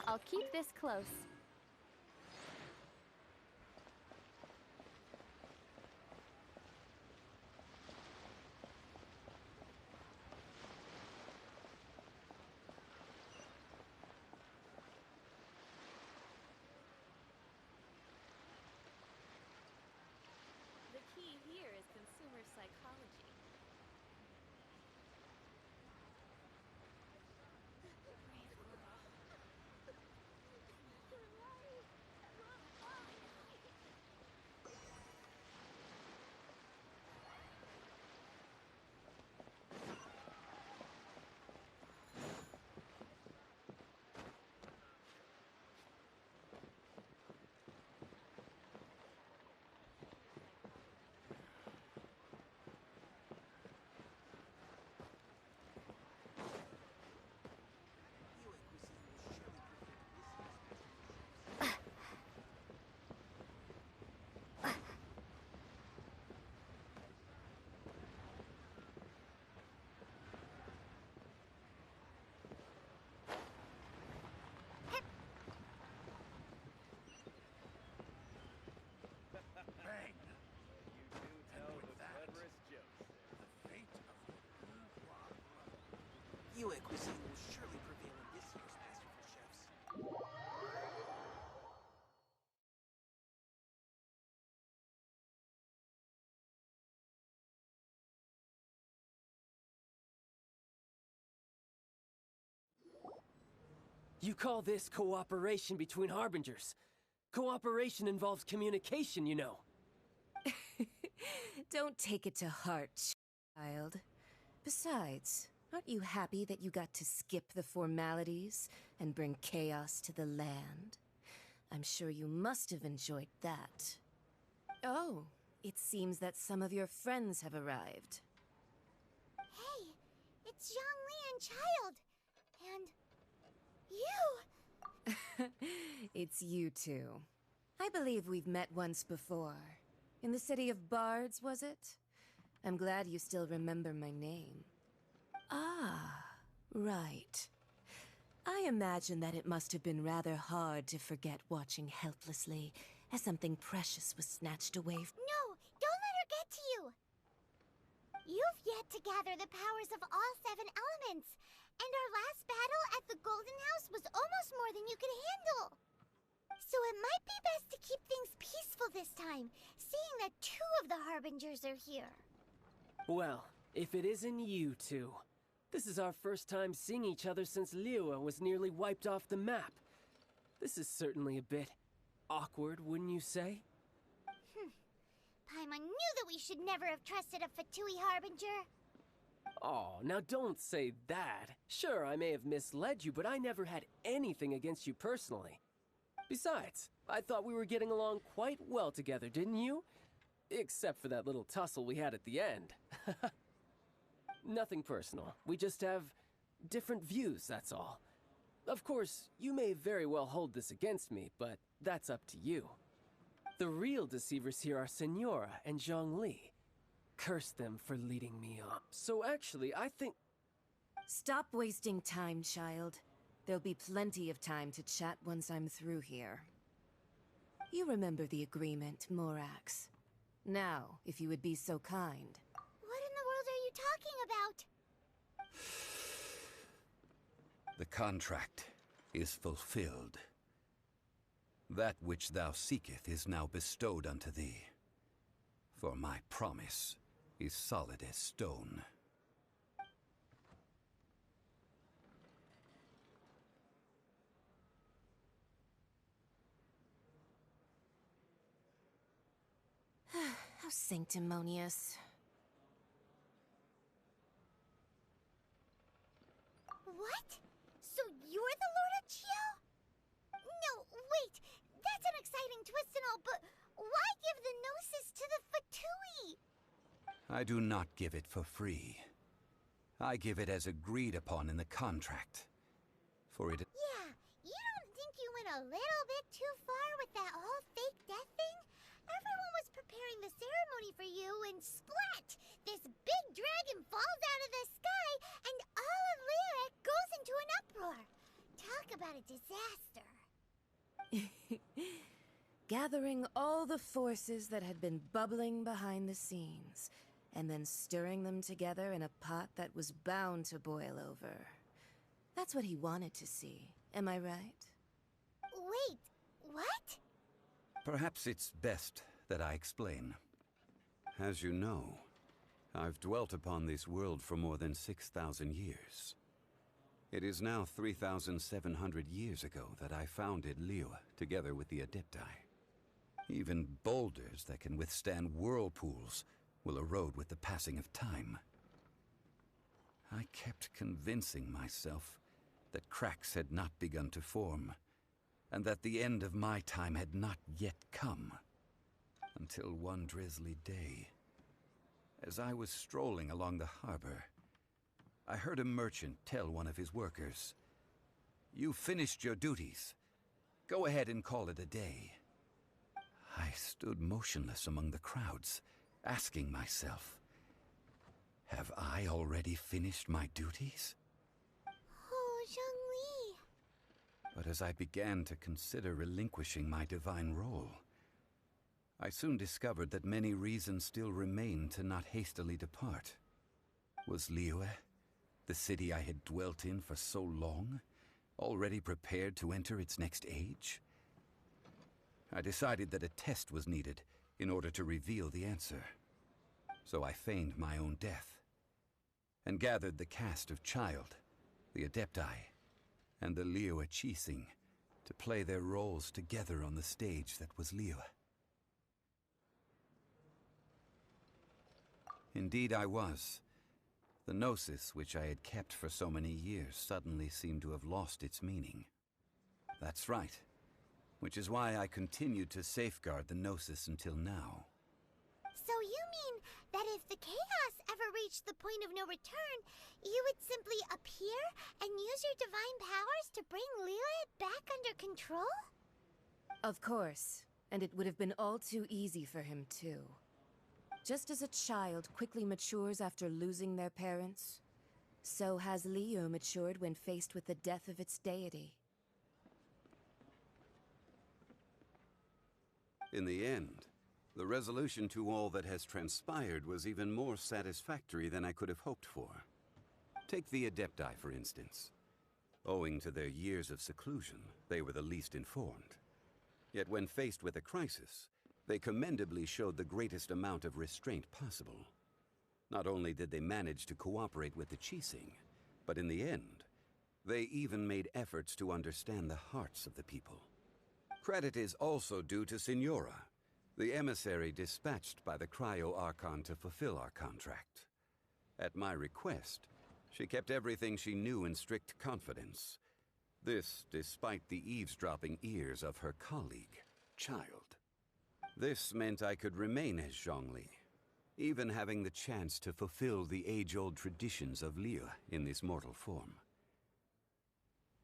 I'll keep this close. The key here is consumer psychology. Bang! You do tell the cleverest jokes. The fate of the boudoir. Yue cuisine will surely prevail in this year's Masterful Chefs. You call this cooperation between Harbingers? Cooperation involves communication, you know. Don't take it to heart, child. Besides, aren't you happy that you got to skip the formalities and bring chaos to the land? I'm sure you must have enjoyed that. Oh, it seems that some of your friends have arrived. Hey, it's Zhongli and Child. And you! It's you two. I believe we've met once before. In the city of Bards, was it? I'm glad you still remember my name. Ah, right. I imagine that it must have been rather hard to forget watching helplessly as something precious was snatched away from— No, don't let her get to you! You've yet to gather the powers of all 7 elements, and our last battle at the Golden House was almost more than you could handle. So it might be best to keep things peaceful this time, seeing that 2 of the Harbingers are here. Well, if it isn't you two. This is our first time seeing each other since Liyue was nearly wiped off the map. This is certainly a bit awkward, wouldn't you say? Paimon knew that we should never have trusted a Fatui Harbinger. Oh, now don't say that. Sure, I may have misled you, but I never had anything against you personally. Besides, I thought we were getting along quite well together, didn't you? Except for that little tussle we had at the end. Nothing personal. We just have different views, that's all. Of course, you may very well hold this against me, but that's up to you. The real deceivers here are Senora and Zhongli. Curse them for leading me on. So actually, I think... Stop wasting time, child. There'll be plenty of time to chat once I'm through here. You remember the agreement, Morax. Now, if you would be so kind. What in the world are you talking about? The contract is fulfilled. That which thou seeketh is now bestowed unto thee. For my promise is solid as stone. How sanctimonious. What? So you're the Lord of Chio? No, wait! That's an exciting twist and all, but why give the Gnosis to the Fatui? I do not give it for free. I give it as agreed upon in the contract. For it— Yeah, you don't think you went a little bit too far with that whole fake death thing? Everyone was preparing the ceremony for you, and splat! This big dragon falls out of the sky, and all of Lyric goes into an uproar. Talk Talk about a disaster. Gathering all the forces that had been bubbling behind the scenes, and then stirring them together in a pot that was bound to boil over. That's what he wanted to see, am I right? Wait, what? Perhaps it's best that I explain. As you know, I've dwelt upon this world for more than 6,000 years. It is now 3,700 years ago that I founded Liyue together with the Adepti. Even boulders that can withstand whirlpools will erode with the passing of time. I kept convincing myself that cracks had not begun to form, and that the end of my time had not yet come. Until one drizzly day, as I was strolling along the harbor, I heard a merchant tell one of his workers, "You finished your duties. Go ahead and call it a day." I stood motionless among the crowds, asking myself, have I already finished my duties? Oh, Zhongli. But as I began to consider relinquishing my divine role, I soon discovered that many reasons still remained to not hastily depart. Was Liyue, the city I had dwelt in for so long, already prepared to enter its next age? I decided that a test was needed in order to reveal the answer. So I feigned my own death, and gathered the cast of Child, the Adepti, and the Liyue Qixing to play their roles together on the stage that was Liyue. Indeed I was. The gnosis which I had kept for so many years suddenly seemed to have lost its meaning. That's right, which is why I continued to safeguard the gnosis until now. So you mean that if the chaos ever reached the point of no return, you would simply appear and use your divine powers to bring Liyue back under control? Of course, and it would have been all too easy for him too. Just as a child quickly matures after losing their parents, so has Liyue matured when faced with the death of its deity. In the end, the resolution to all that has transpired was even more satisfactory than I could have hoped for. Take the Adepti, for instance. Owing to their years of seclusion, they were the least informed. Yet when faced with a crisis, they commendably showed the greatest amount of restraint possible. Not only did they manage to cooperate with the Qixing, but in the end, they even made efforts to understand the hearts of the people. Credit is also due to Signora, the emissary dispatched by the Cryo-Archon to fulfill our contract. At my request, she kept everything she knew in strict confidence. This despite the eavesdropping ears of her colleague, Child. This meant I could remain as Zhongli, even having the chance to fulfill the age-old traditions of Liyue in this mortal form.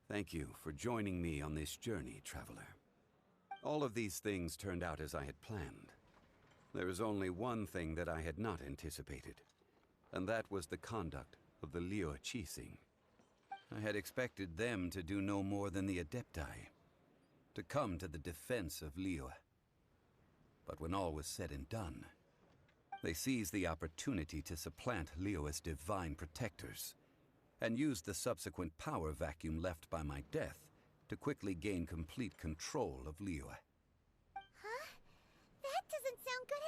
Thank you for joining me on this journey, traveler. All of these things turned out as I had planned. There is only one thing that I had not anticipated, and that was the conduct of the Liyue Qixing. I had expected them to do no more than the Adepti, to come to the defense of Liyue. But when all was said and done, they seized the opportunity to supplant Liyue as divine protectors, and used the subsequent power vacuum left by my death to quickly gain complete control of Liyue. Huh? That doesn't sound good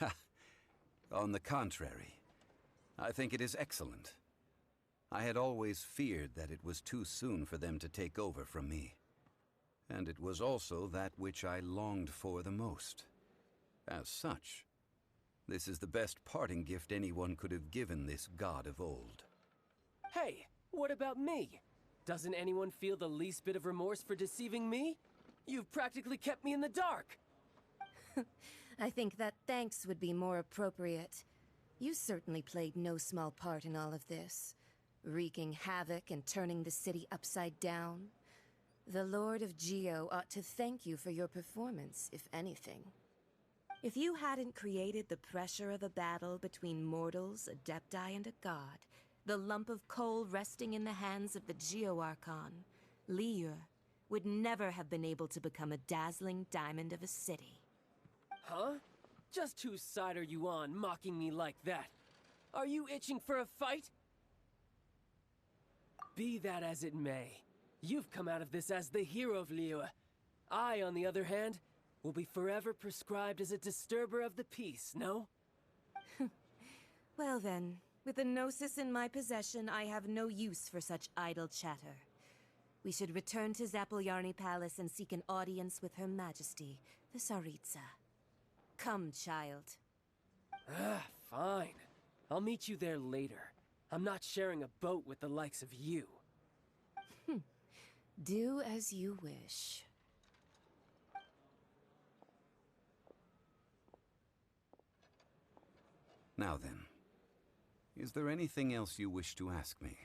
at all. On the contrary, I think it is excellent. I had always feared that it was too soon for them to take over from me. And it was also that which I longed for the most. As such, this is the best parting gift anyone could have given this god of old. Hey, what about me? Doesn't anyone feel the least bit of remorse for deceiving me? You've practically kept me in the dark! I think that thanks would be more appropriate. You certainly played no small part in all of this, wreaking havoc and turning the city upside down. The Lord of Geo ought to thank you for your performance, if anything. If you hadn't created the pressure of a battle between mortals, Adepti, and a god, the lump of coal resting in the hands of the Geo-Archon, Liu, would never have been able to become a dazzling diamond of a city. Huh? Just whose side are you on, mocking me like that? Are you itching for a fight? Be that as it may, you've come out of this as the hero of Liu. I, on the other hand, will be forever prescribed as a disturber of the peace, no? Well then, with the Gnosis in my possession, I have no use for such idle chatter. We should return to Zapoljarny Palace and seek an audience with Her Majesty, the Tsaritsa. Come, child. Fine. I'll meet you there later. I'm not sharing a boat with the likes of you. Do as you wish. Now then, is there anything else you wish to ask me?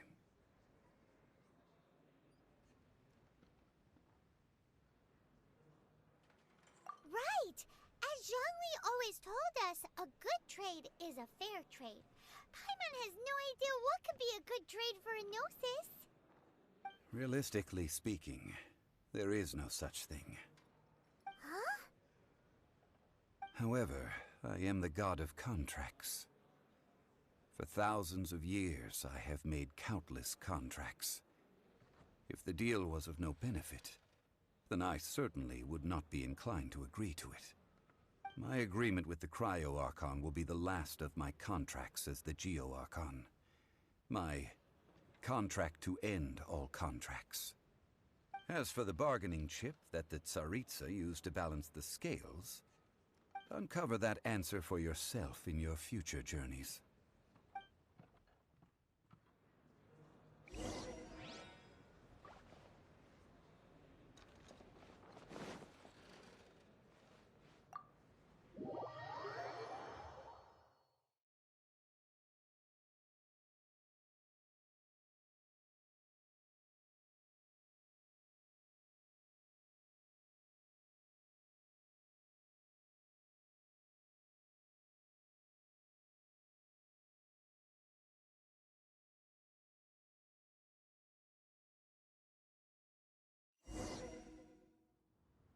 Right! As Zhongli always told us, a good trade is a fair trade. Paimon has no idea what could be a good trade for a Gnosis. Realistically speaking, there is no such thing. Huh? However, I am the god of contracts. For thousands of years, I have made countless contracts. If the deal was of no benefit, then I certainly would not be inclined to agree to it. My agreement with the Cryo-Archon will be the last of my contracts as the Geo-Archon. My contract to end all contracts. As for the bargaining chip that the Tsaritsa used to balance the scales, uncover that answer for yourself in your future journeys.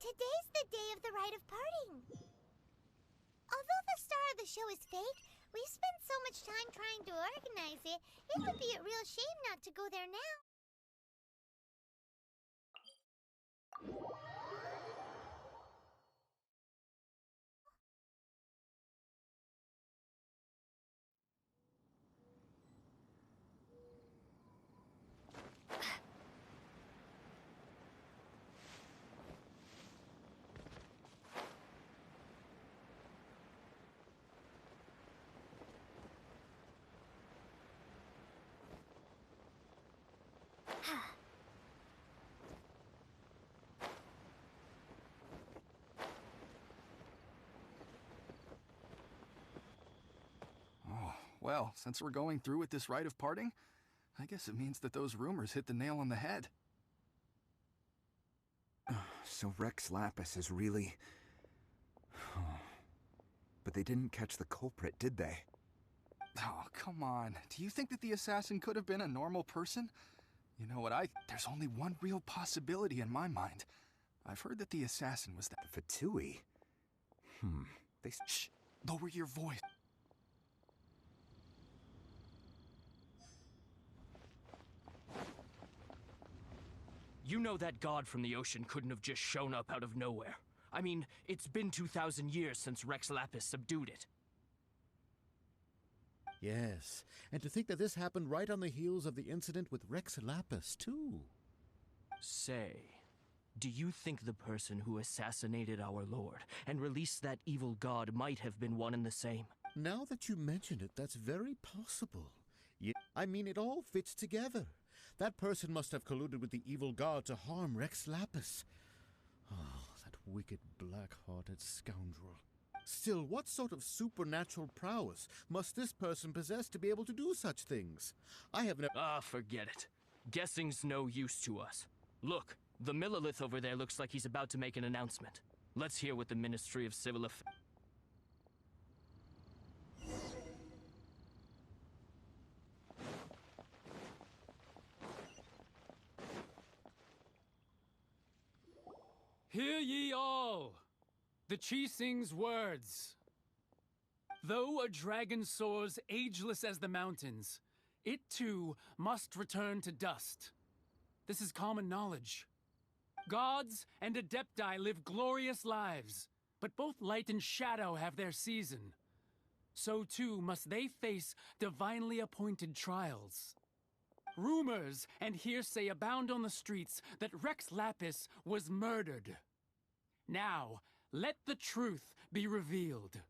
Today's the day of the rite of parting. Although the star of the show is fake, we spent so much time trying to organize it, it would be a real shame not to go there now. Well, since we're going through with this rite of parting, I guess it means that those rumors hit the nail on the head. So Rex Lapis is really... But they didn't catch the culprit, did they? Oh, come on. Do you think that the assassin could have been a normal person? You know what, there's only one real possibility in my mind. I've heard that the assassin was that... The Fatui? They... Shh! Lower your voice. You know that god from the ocean couldn't have just shown up out of nowhere. I mean, it's been 2,000 years since Rex Lapis subdued it. Yes, and to think that this happened right on the heels of the incident with Rex Lapis, too. Say, do you think the person who assassinated our lord and released that evil god might have been one and the same? Now that you mention it, that's very possible. I mean, it all fits together. That person must have colluded with the evil god to harm Rex Lapis. Oh, that wicked, black-hearted scoundrel. Still, what sort of supernatural prowess must this person possess to be able to do such things? I have never... Ah, forget it. Guessing's no use to us. Look, the Millilith over there looks like he's about to make an announcement. Let's hear what the Ministry of Civil Affairs... Hear ye all, the Chising's words. Though a dragon soars ageless as the mountains, it too must return to dust. This is common knowledge. Gods and Adepti live glorious lives, but both light and shadow have their season. So too must they face divinely appointed trials. Rumors and hearsay abound on the streets that Rex Lapis was murdered. Now, let the truth be revealed.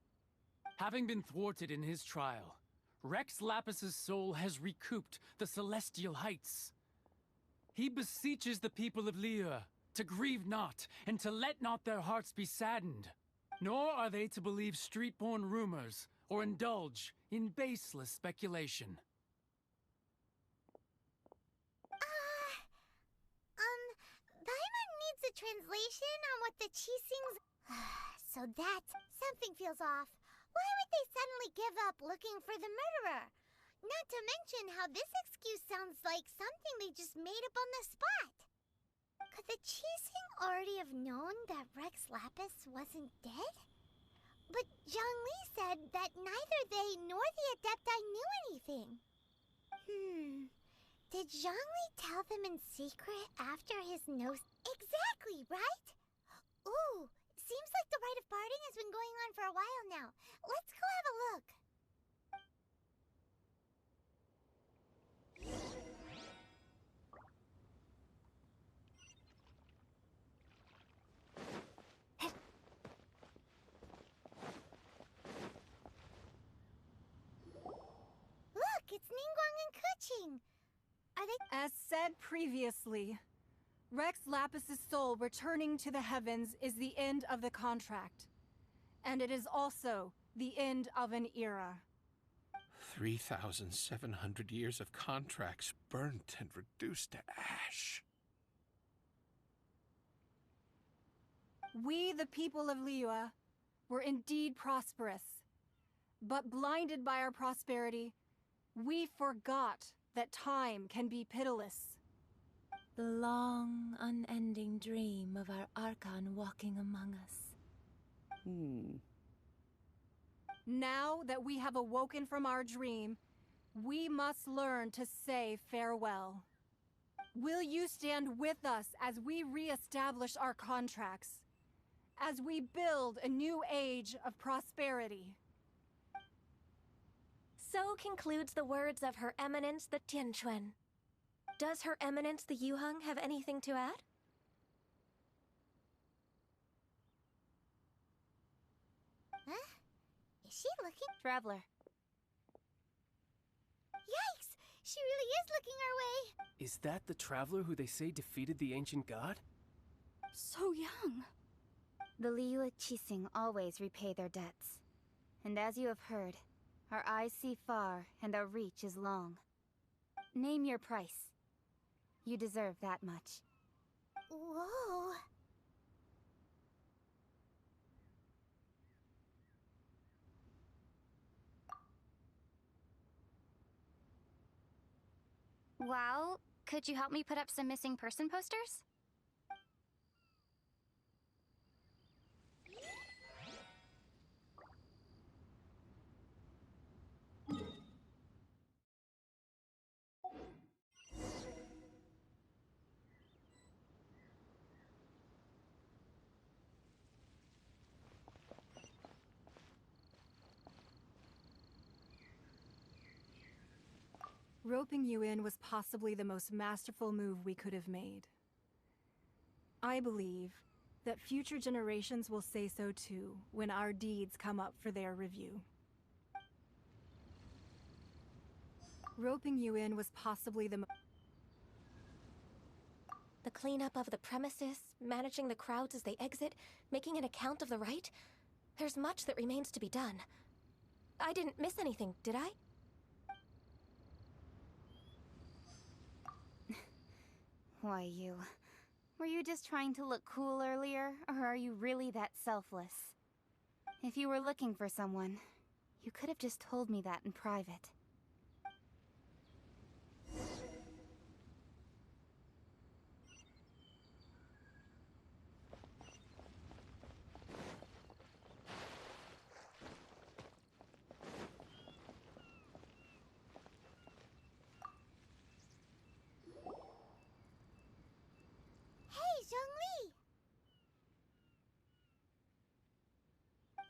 Having been thwarted in his trial, Rex Lapis's soul has recouped the celestial heights. He beseeches the people of Liyue to grieve not and to let not their hearts be saddened. Nor are they to believe street-born rumors or indulge in baseless speculation. Paimon needs a translation on what the Chisings... So that... something feels off. Why would they suddenly give up looking for the murderer? Not to mention how this excuse sounds like something they just made up on the spot. Could the Chising already have known that Rex Lapis wasn't dead? But Zhongli said that neither they nor the Adepti knew anything. Did Zhongli tell them in secret after his nose... Exactly, right? Ooh, seems like the rite of parting has been going on for a while now. Let's go have a look. Look, it's Ningguang and Keqing. Are they... As said previously, Rex Lapis's soul returning to the heavens is the end of the contract. And it is also the end of an era. 3,700 years of contracts burnt and reduced to ash. We, the people of Liyue, were indeed prosperous. But blinded by our prosperity, we forgot that time can be pitiless. The long, unending dream of our Archon walking among us. Now that we have awoken from our dream, we must learn to say farewell. Will you stand with us as we re-establish our contracts? As we build a new age of prosperity? So concludes the words of Her Eminence the Tianquan. Does Her Eminence the Yuheng have anything to add? Huh? Is she looking? Traveler. Yikes! She really is looking our way! Is that the traveler who they say defeated the ancient god? So young. The Liyue Chising always repay their debts. And as you have heard, our eyes see far and our reach is long. Name your price. You deserve that much. Whoa! Well, could you help me put up some missing person posters? Roping you in was possibly the most masterful move we could have made. I believe that future generations will say so too when our deeds come up for their review. Roping you in was possibly the cleanup of the premises, managing the crowds as they exit, making an account of the rite. There's much that remains to be done. I didn't miss anything, did I? Why, you... Were you just trying to look cool earlier, or are you really that selfless? If you were looking for someone, you could have just told me that in private.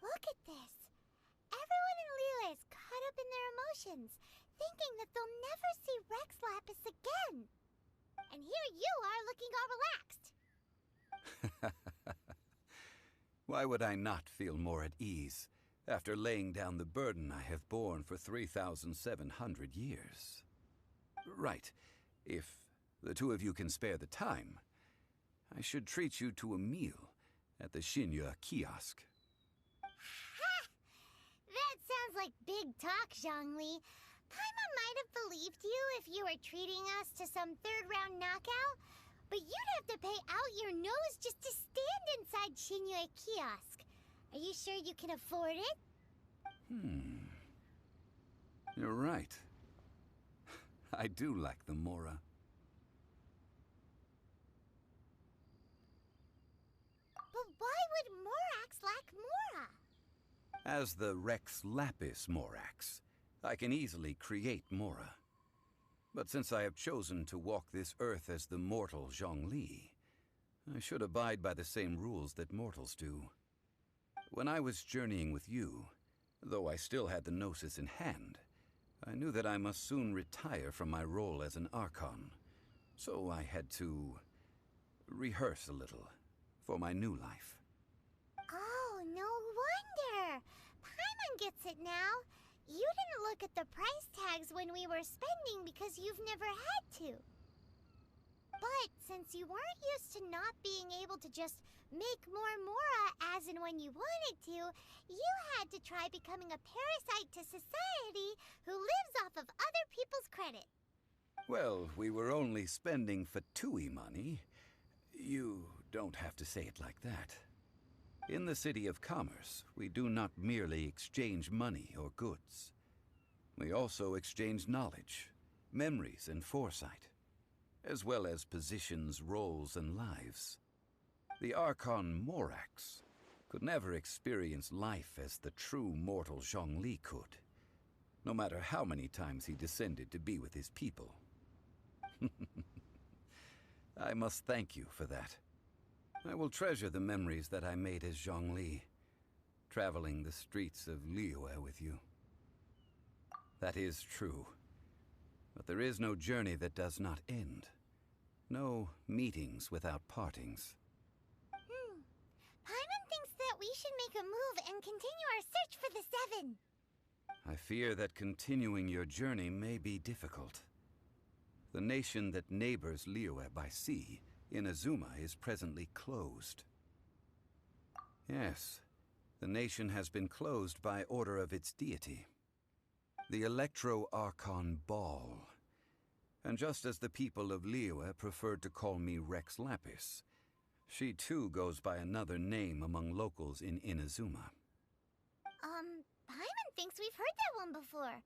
Look at this. Everyone in Liyue is caught up in their emotions, thinking that they'll never see Rex Lapis again. And here you are looking all relaxed. Why would I not feel more at ease after laying down the burden I have borne for 3,700 years? Right. If the two of you can spare the time, I should treat you to a meal at the Shinya kiosk. Ha! That sounds like big talk, Zhongli. Paimon might have believed you if you were treating us to some third-round knockout, but you'd have to pay out your nose just to stand inside Shinya kiosk. Are you sure you can afford it? You're right. I do like the Mora. But why would Morax lack Mora? As the Rex Lapis Morax, I can easily create Mora. But since I have chosen to walk this earth as the mortal Zhongli, I should abide by the same rules that mortals do. When I was journeying with you, though I still had the Gnosis in hand, I knew that I must soon retire from my role as an Archon, so I had to rehearse a little for my new life. Oh, no wonder! Paimon gets it now. You didn't look at the price tags when we were spending because you've never had to. But since you weren't used to not being able to just make more Mora as and when you wanted to, you had to try becoming a parasite to society who lives off of other people's credit. Well, we were only spending Fatui money. You don't have to say it like that. In the City of Commerce, we do not merely exchange money or goods. We also exchange knowledge, memories, and foresight, as well as positions, roles, and lives. The Archon Morax could never experience life as the true mortal Zhongli could, no matter how many times he descended to be with his people. I must thank you for that. I will treasure the memories that I made as Zhongli, traveling the streets of Liyue with you. That is true. But there is no journey that does not end. No meetings without partings. Paimon thinks that we should make a move and continue our search for the Seven. I fear that continuing your journey may be difficult. The nation that neighbors Liyue by sea, Inazuma, is presently closed. Yes, the nation has been closed by order of its deity, the Electro-Archon Ball. And just as the people of Liyue preferred to call me Rex Lapis, she too goes by another name among locals in Inazuma. Paimon thinks we've heard that one before.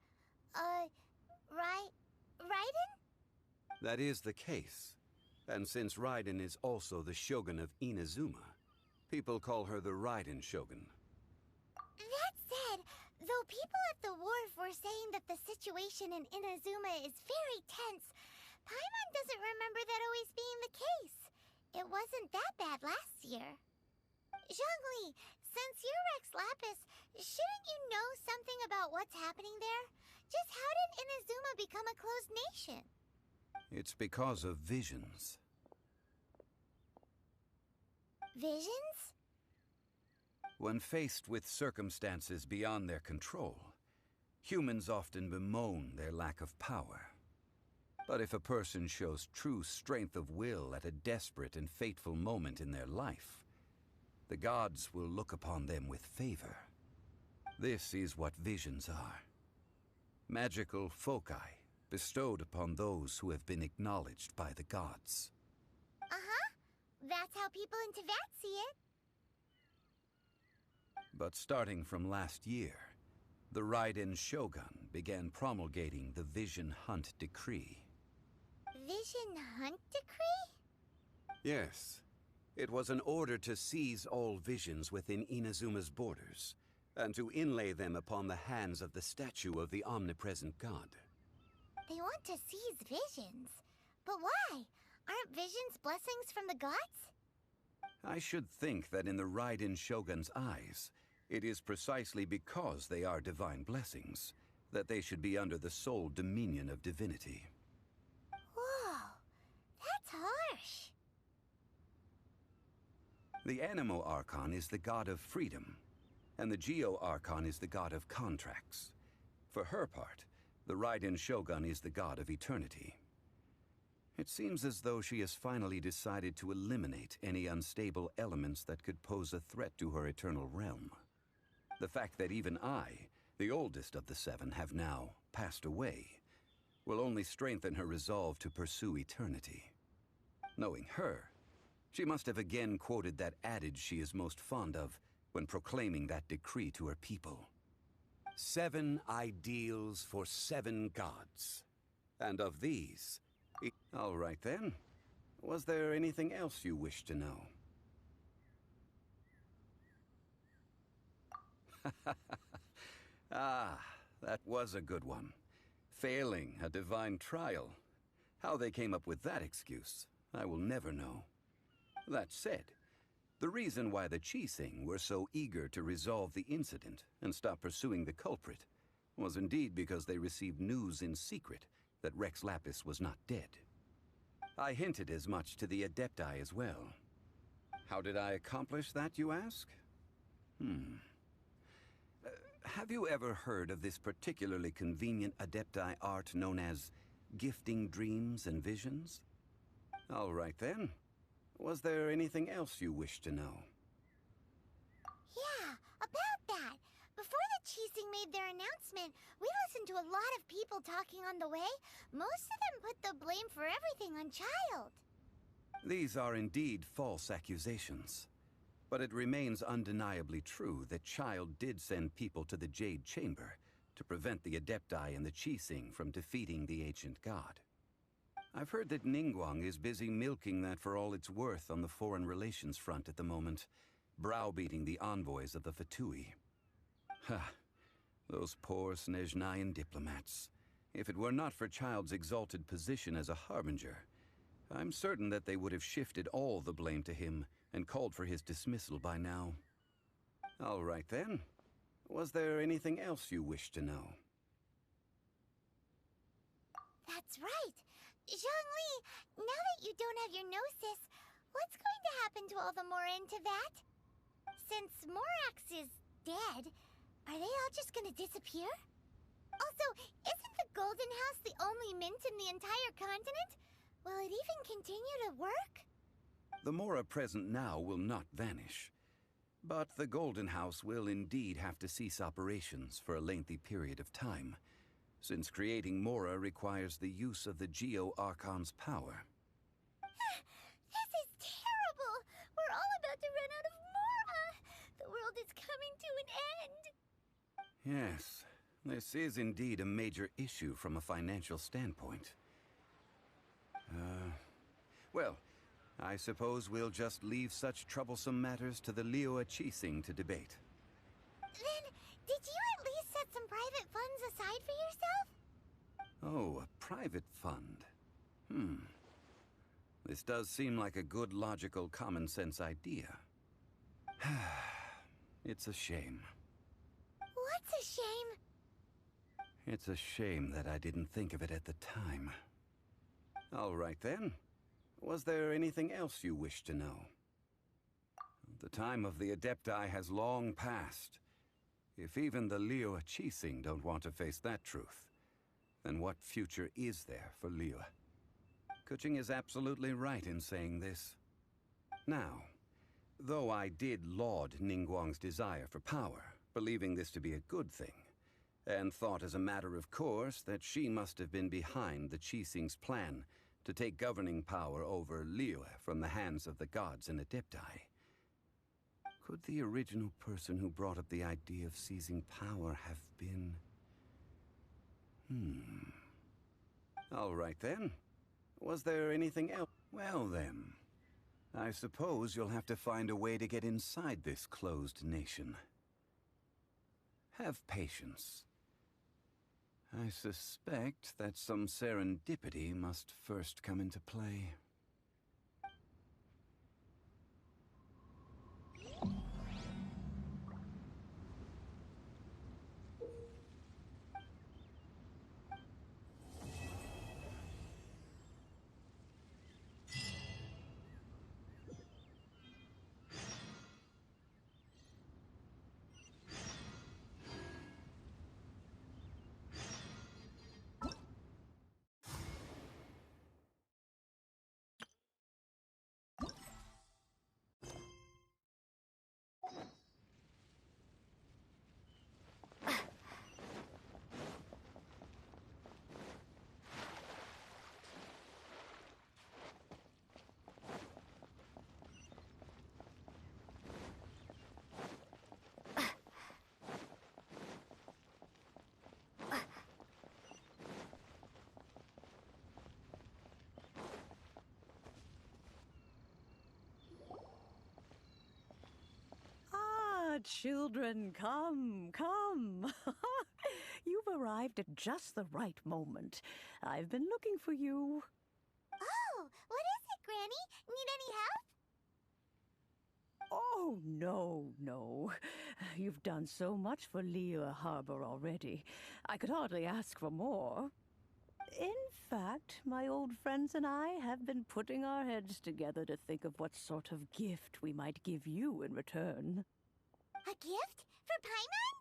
Raiden? That is the case. And since Raiden is also the Shogun of Inazuma, people call her the Raiden Shogun. That said, though people at the wharf were saying that the situation in Inazuma is very tense, Paimon doesn't remember that always being the case. It wasn't that bad last year. Zhongli, since you're Rex Lapis, shouldn't you know something about what's happening there? Just how did Inazuma become a closed nation? It's because of visions. Visions? When faced with circumstances beyond their control, humans often bemoan their lack of power. But if a person shows true strength of will at a desperate and fateful moment in their life, the gods will look upon them with favor. This is what visions are. Magical foci bestowed upon those who have been acknowledged by the gods. That's how people in Teyvat see it. But starting from last year, the Raiden Shogun began promulgating the Vision Hunt Decree. Vision Hunt Decree? Yes. It was an order to seize all visions within Inazuma's borders, and to inlay them upon the hands of the statue of the omnipresent god. They want to seize visions. But why? Aren't visions blessings from the gods? I should think that in the Raiden Shogun's eyes, It is precisely because they are divine blessings that they should be under the sole dominion of divinity. Whoa, that's harsh. The Animo Archon is the god of freedom, and the Geo Archon is the god of contracts. For her part, the Raiden Shogun is the god of eternity. It seems as though she has finally decided to eliminate any unstable elements that could pose a threat to her eternal realm. The fact that even I, the oldest of the seven, have now passed away will only strengthen her resolve to pursue eternity. Knowing her, she must have again quoted that adage she is most fond of when proclaiming that decree to her people. 7 ideals for 7 gods. And of these... All right then. Was there anything else you wish to know? Ah, that was a good one. Failing a divine trial. How they came up with that excuse, I will never know. That said, the reason why the Qixing were so eager to resolve the incident and stop pursuing the culprit was indeed because they received news in secret that Rex Lapis was not dead. I hinted as much to the Adepti as well. How did I accomplish that, you ask? Have you ever heard of this particularly convenient Adepti art known as gifting dreams and visions? All right then. Was there anything else you wish to know? Yeah, about that. Before the Qixing made their announcement, we listened to a lot of people talking on the way. Most of them put the blame for everything on Child. These are indeed false accusations. But it remains undeniably true that Child did send people to the Jade Chamber to prevent the Adepti and the Qixing from defeating the ancient god. I've heard that Ningguang is busy milking that for all it's worth on the foreign relations front at the moment, browbeating the envoys of the Fatui. Ha! Those poor Snezhnayan diplomats. If it were not for Child's exalted position as a harbinger, I'm certain that they would have shifted all the blame to him and called for his dismissal by now. All right then. Was there anything else you wish to know? That's right. Zhongli, now that you don't have your gnosis, what's going to happen to all the Mora in Teyvat? Since Morax is dead, are they all just gonna disappear? Also, isn't the Golden House the only mint in the entire continent? Will it even continue to work? The Mora present now will not vanish. But the Golden House will indeed have to cease operations for a lengthy period of time, since creating Mora requires the use of the Geo Archon's power. This is terrible! We're all about to run out of Mora! The world is coming to an end! Yes, this is indeed a major issue from a financial standpoint. Well, I suppose we'll just leave such troublesome matters to the Liyue Qixing to debate. Then, did you at least set some private funds aside for yourself? Oh, a private fund. This does seem like a good, logical, common-sense idea. It's a shame. What's a shame? It's a shame that I didn't think of it at the time. All right then. Was there anything else you wish to know? The time of the Adepti has long passed. If even the Liyue Qixing don't want to face that truth, then what future is there for Liyue? Kuching is absolutely right in saying this. Now, though I did laud Ningguang's desire for power, believing this to be a good thing, and thought as a matter of course that she must have been behind the Qixing's plan to take governing power over Liyue from the hands of the gods and Adepti. Could the original person who brought up the idea of seizing power have been... All right then. Was there anything else? Well then, I suppose you'll have to find a way to get inside this closed nation. Have patience. I suspect that some serendipity must first come into play. children, come, come. You've arrived at just the right moment. I've been looking for you. Oh, what is it, Granny? Need any help? Oh, no. You've done so much for Liyue Harbor already. I could hardly ask for more. In fact, my old friends and I have been putting our heads together to think of what sort of gift we might give you in return. A gift? For Paimon?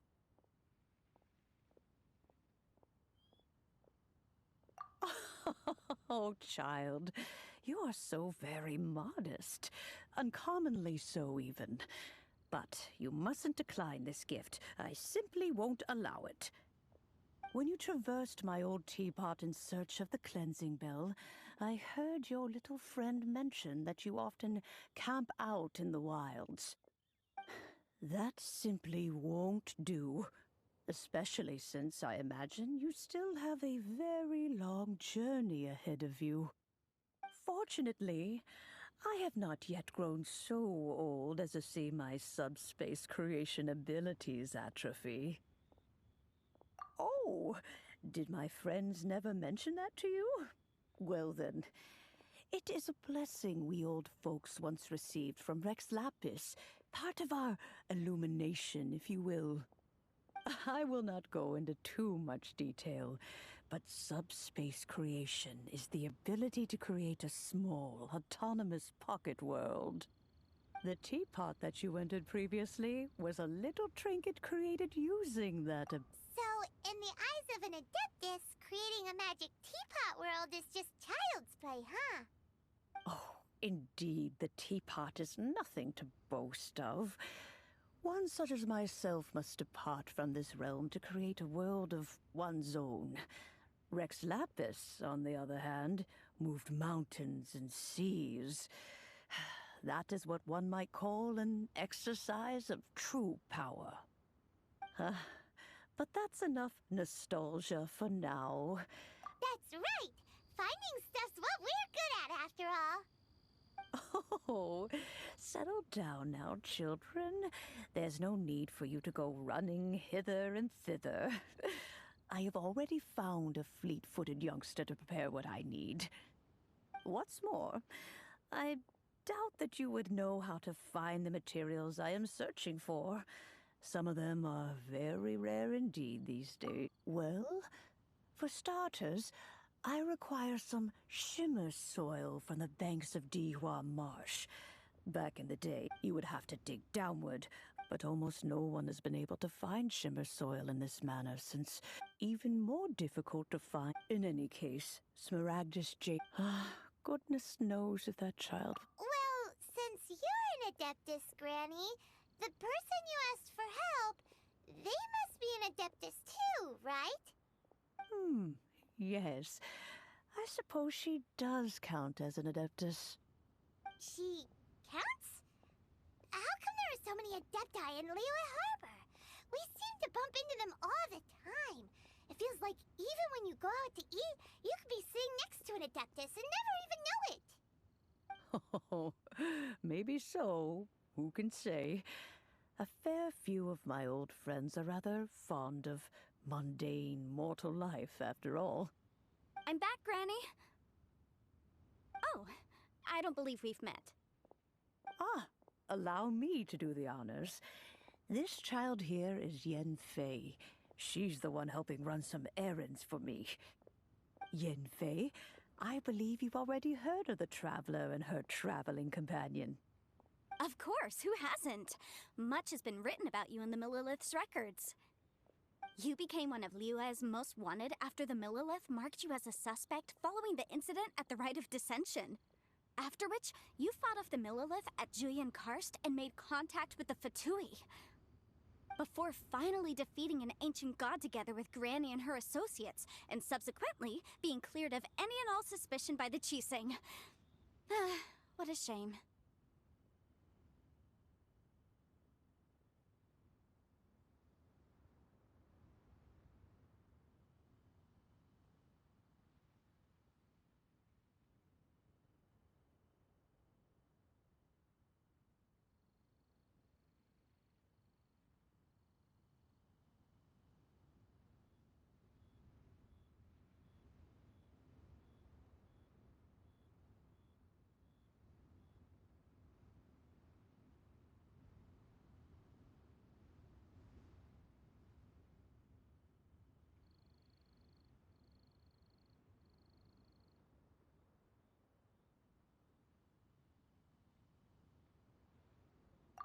Oh, child, you are so very modest. Uncommonly so, even. But you mustn't decline this gift. I simply won't allow it. When you traversed my old teapot in search of the cleansing bell, I heard your little friend mention that you often camp out in the wilds. That simply won't do. Especially since I imagine you still have a very long journey ahead of you. Fortunately, I have not yet grown so old as to see my subspace creation abilities atrophy. Oh, did my friends never mention that to you? Well then, it is a blessing we old folks once received from Rex Lapis, part of our illumination, if you will. I will not go into too much detail, but subspace creation is the ability to create a small, autonomous pocket world. The teapot that you entered previously was a little trinket created using that So, in the eyes of an Adeptus, creating a magic teapot world is just child's play, huh? Oh, indeed, the teapot is nothing to boast of. One such as myself must depart from this realm to create a world of one's own. Rex Lapis, on the other hand, moved mountains and seas. That is what one might call an exercise of true power. But that's enough nostalgia for now. That's right! Finding stuff's what we're good at, after all. Oh, settle down now, children. There's no need for you to go running hither and thither. I have already found a fleet-footed youngster to prepare what I need. What's more, I doubt that you would know how to find the materials I am searching for. Some of them are very rare indeed these days. Well, for starters, I require some shimmer soil from the banks of Dihua Marsh. Back in the day, you would have to dig downward, but almost no one has been able to find shimmer soil in this manner since even more difficult to find. In any case, Smaragdus Jade... goodness knows if that child... Well, since you're an Adeptus, Granny, the person you asked for help, they must be an Adeptus too, right? Yes. I suppose she does count as an Adeptus. She counts? How come there are so many Adepti in Liyue Harbor? We seem to bump into them all the time. It feels like even when you go out to eat, you could be sitting next to an Adeptus and never even know it. Oh, maybe so. Who can say? A fair few of my old friends are rather fond of mundane mortal life, after all. I'm back, Granny. Oh, I don't believe we've met. Allow me to do the honors. This child here is Yen Fei. She's the one helping run some errands for me. Yen Fei, I believe you've already heard of the Traveler and her traveling companion. Of course, who hasn't? Much has been written about you in the Millilith's records. You became one of Liyue's most wanted after the Millilith marked you as a suspect following the incident at the Rite of Dissension. After which, you fought off the Millilith at Julian Karst and made contact with the Fatui. Before finally defeating an ancient god together with Granny and her associates, and subsequently being cleared of any and all suspicion by the Qixing. What a shame.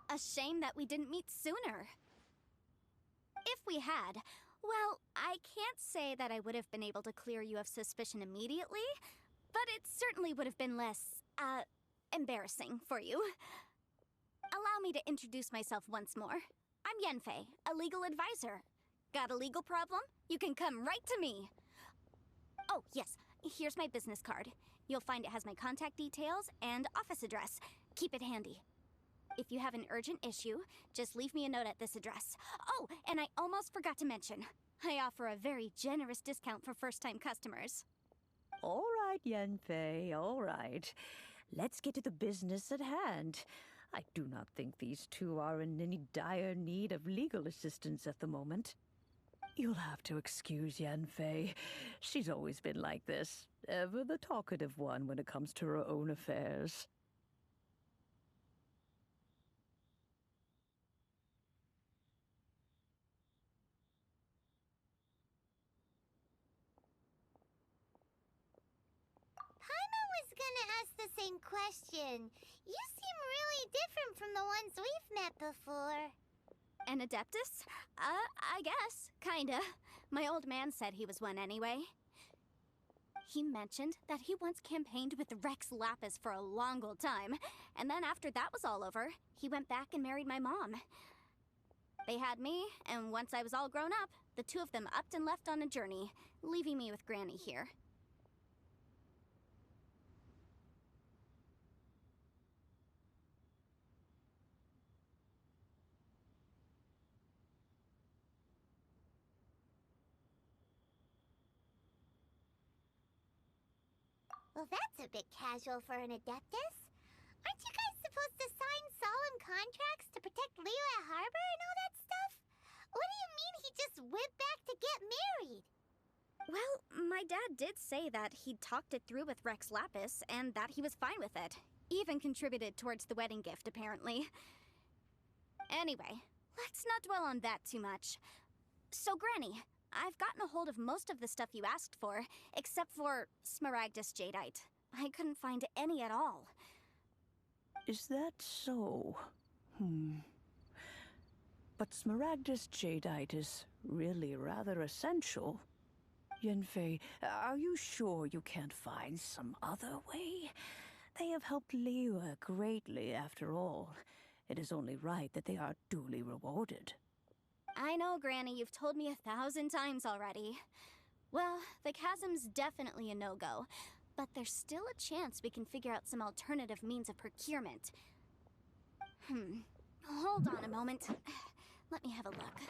A shame that we didn't meet sooner. If we had, well, I can't say that I would have been able to clear you of suspicion immediately, but it certainly would have been less, embarrassing for you. Allow me to introduce myself once more. I'm Yenfei, a legal advisor. Got a legal problem? You can come right to me. Oh, yes, here's my business card. You'll find it has my contact details and office address. Keep it handy. If you have an urgent issue, just leave me a note at this address. Oh, and I almost forgot to mention, I offer a very generous discount for first-time customers. All right, Yenfei, all right. Let's get to the business at hand. I do not think these two are in any dire need of legal assistance at the moment. You'll have to excuse Yenfei. She's always been like this, ever the talkative one when it comes to her own affairs. Paimon was gonna ask the same question. You seem really different from the ones we've met before. An Adeptus? I guess. Kinda. My old man said he was one anyway. He mentioned that he once campaigned with Rex Lapis for a long old time, and then after that was all over, he went back and married my mom. They had me, and once I was all grown up, the two of them upped and left on a journey, leaving me with Granny here. Well, that's a bit casual for an Adeptus. Aren't you guys supposed to sign solemn contracts to protect Liyue Harbor and all that stuff? What do you mean he just went back to get married? Well, my dad did say that he'd talked it through with Rex Lapis, and that he was fine with it. Even contributed towards the wedding gift, apparently. Anyway, let's not dwell on that too much. So, Granny, I've gotten a hold of most of the stuff you asked for, except for Smaragdus Jadeite. I couldn't find any at all. Is that so? But Smaragdus Jadeite is really rather essential. Yenfei, are you sure you can't find some other way? They have helped Liyue greatly, after all. It is only right that they are duly rewarded. I know, Granny, you've told me 1,000 times already. Well, the chasm's definitely a no-go, but there's still a chance we can figure out some alternative means of procurement. Hold on a moment. Let me have a look.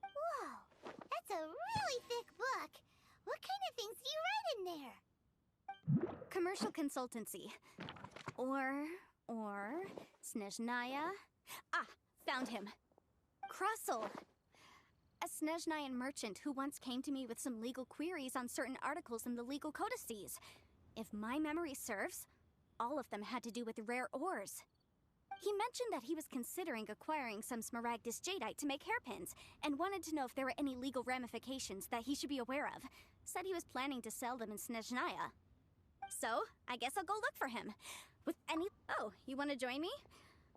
Whoa, that's a really thick book. What kind of things do you write in there? Commercial consultancy. Or Snezhnaya? Ah, found him. Krustle! A Snezhnayan merchant who once came to me with some legal queries on certain articles in the legal codices. If my memory serves, all of them had to do with rare ores. He mentioned that he was considering acquiring some Smaragdus Jadeite to make hairpins, and wanted to know if there were any legal ramifications that he should be aware of. Said he was planning to sell them in Snezhnaya. So, I guess I'll go look for him. Oh, you want to join me?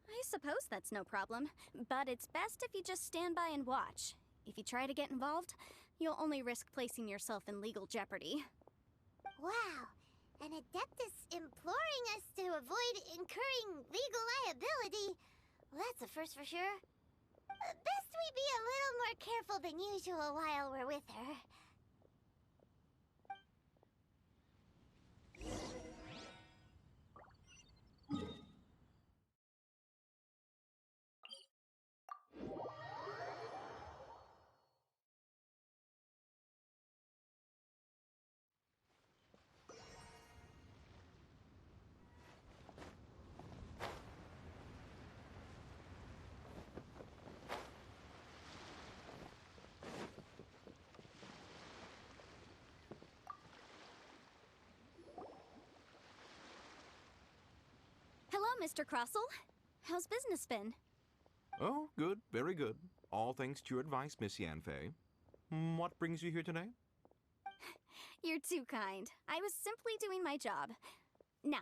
I suppose that's no problem, but it's best if you just stand by and watch. If you try to get involved, you'll only risk placing yourself in legal jeopardy. Wow, an Adeptus imploring us to avoid incurring legal liability. Well, that's a first for sure. Best we be a little more careful than usual while we're with her. Hello, Mr. Krustle. How's business been? Oh, good, very good. All thanks to your advice, Miss Yenfei. What brings you here today? You're too kind. I was simply doing my job. Now,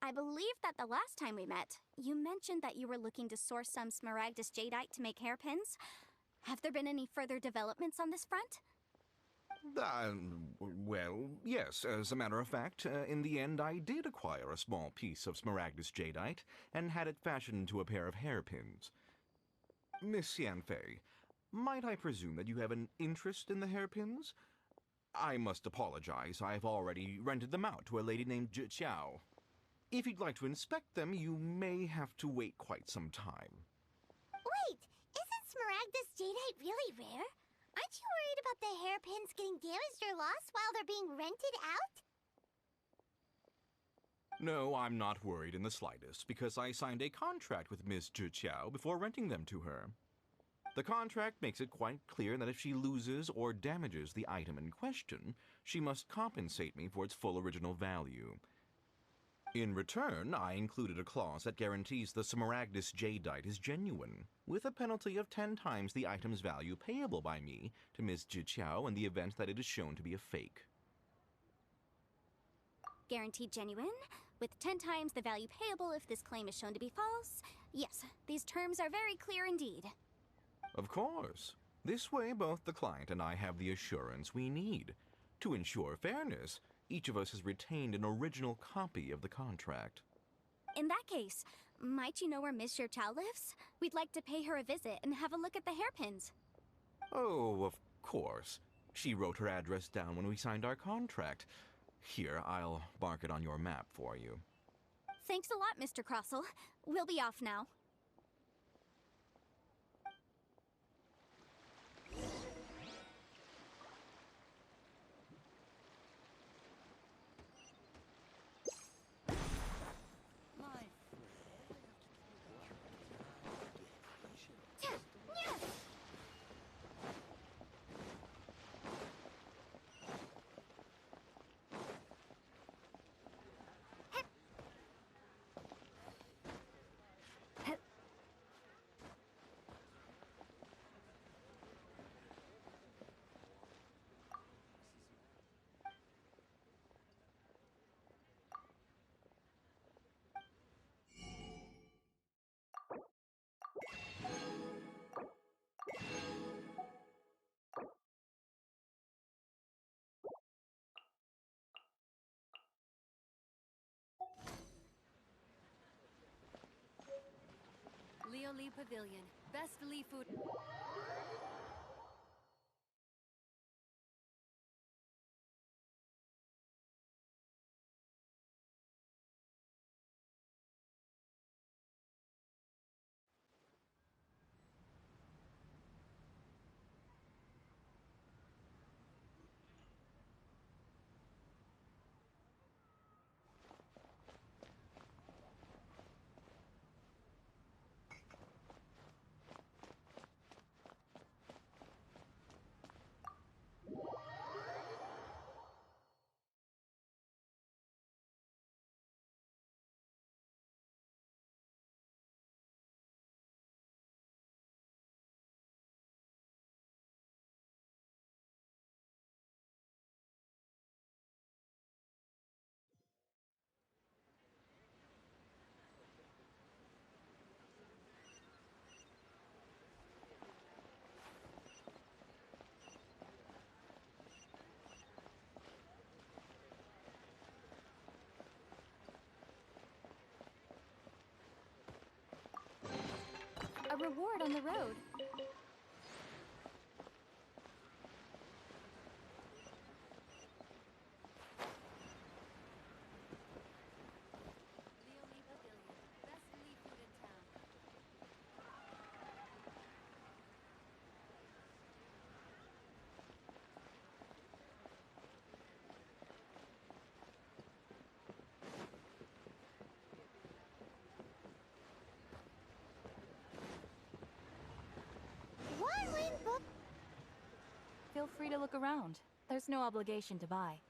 I believe that the last time we met, you mentioned that you were looking to source some Smaragdus Jadeite to make hairpins. Have there been any further developments on this front? Well, yes. As a matter of fact, in the end, I did acquire a small piece of Smaragdus Jadeite and had it fashioned into a pair of hairpins. Miss Yanfei, might I presume that you have an interest in the hairpins? I must apologize. I've already rented them out to a lady named Zhi Qiao. If you'd like to inspect them, you may have to wait quite some time. Wait, isn't Smaragdus Jadeite really rare? Aren't you worried about the hairpins getting damaged or lost while they're being rented out? No, I'm not worried in the slightest, because I signed a contract with Miss Zhi Qiao before renting them to her. The contract makes it quite clear that if she loses or damages the item in question, she must compensate me for its full original value. In return, I included a clause that guarantees the Smaragdus Jadeite is genuine, with a penalty of 10 times the item's value payable by me to Miss Zhi Qiao in the event that it is shown to be a fake. Guaranteed genuine, with 10 times the value payable if this claim is shown to be false. Yes, these terms are very clear indeed. Of course. This way, both the client and I have the assurance we need. To ensure fairness, each of us has retained an original copy of the contract. In that case, might you know where Miss Zhi Qiao lives? We'd like to pay her a visit and have a look at the hairpins. Oh, of course. She wrote her address down when we signed our contract. Here, I'll mark it on your map for you. Thanks a lot, Mr. Crossell. We'll be off now. Leo Lee Pavilion. Best Lee food. A reward on the road. Leo Lee Pavilion. Best Lee food in town. One win book. Feel free to look around. There's no obligation to buy.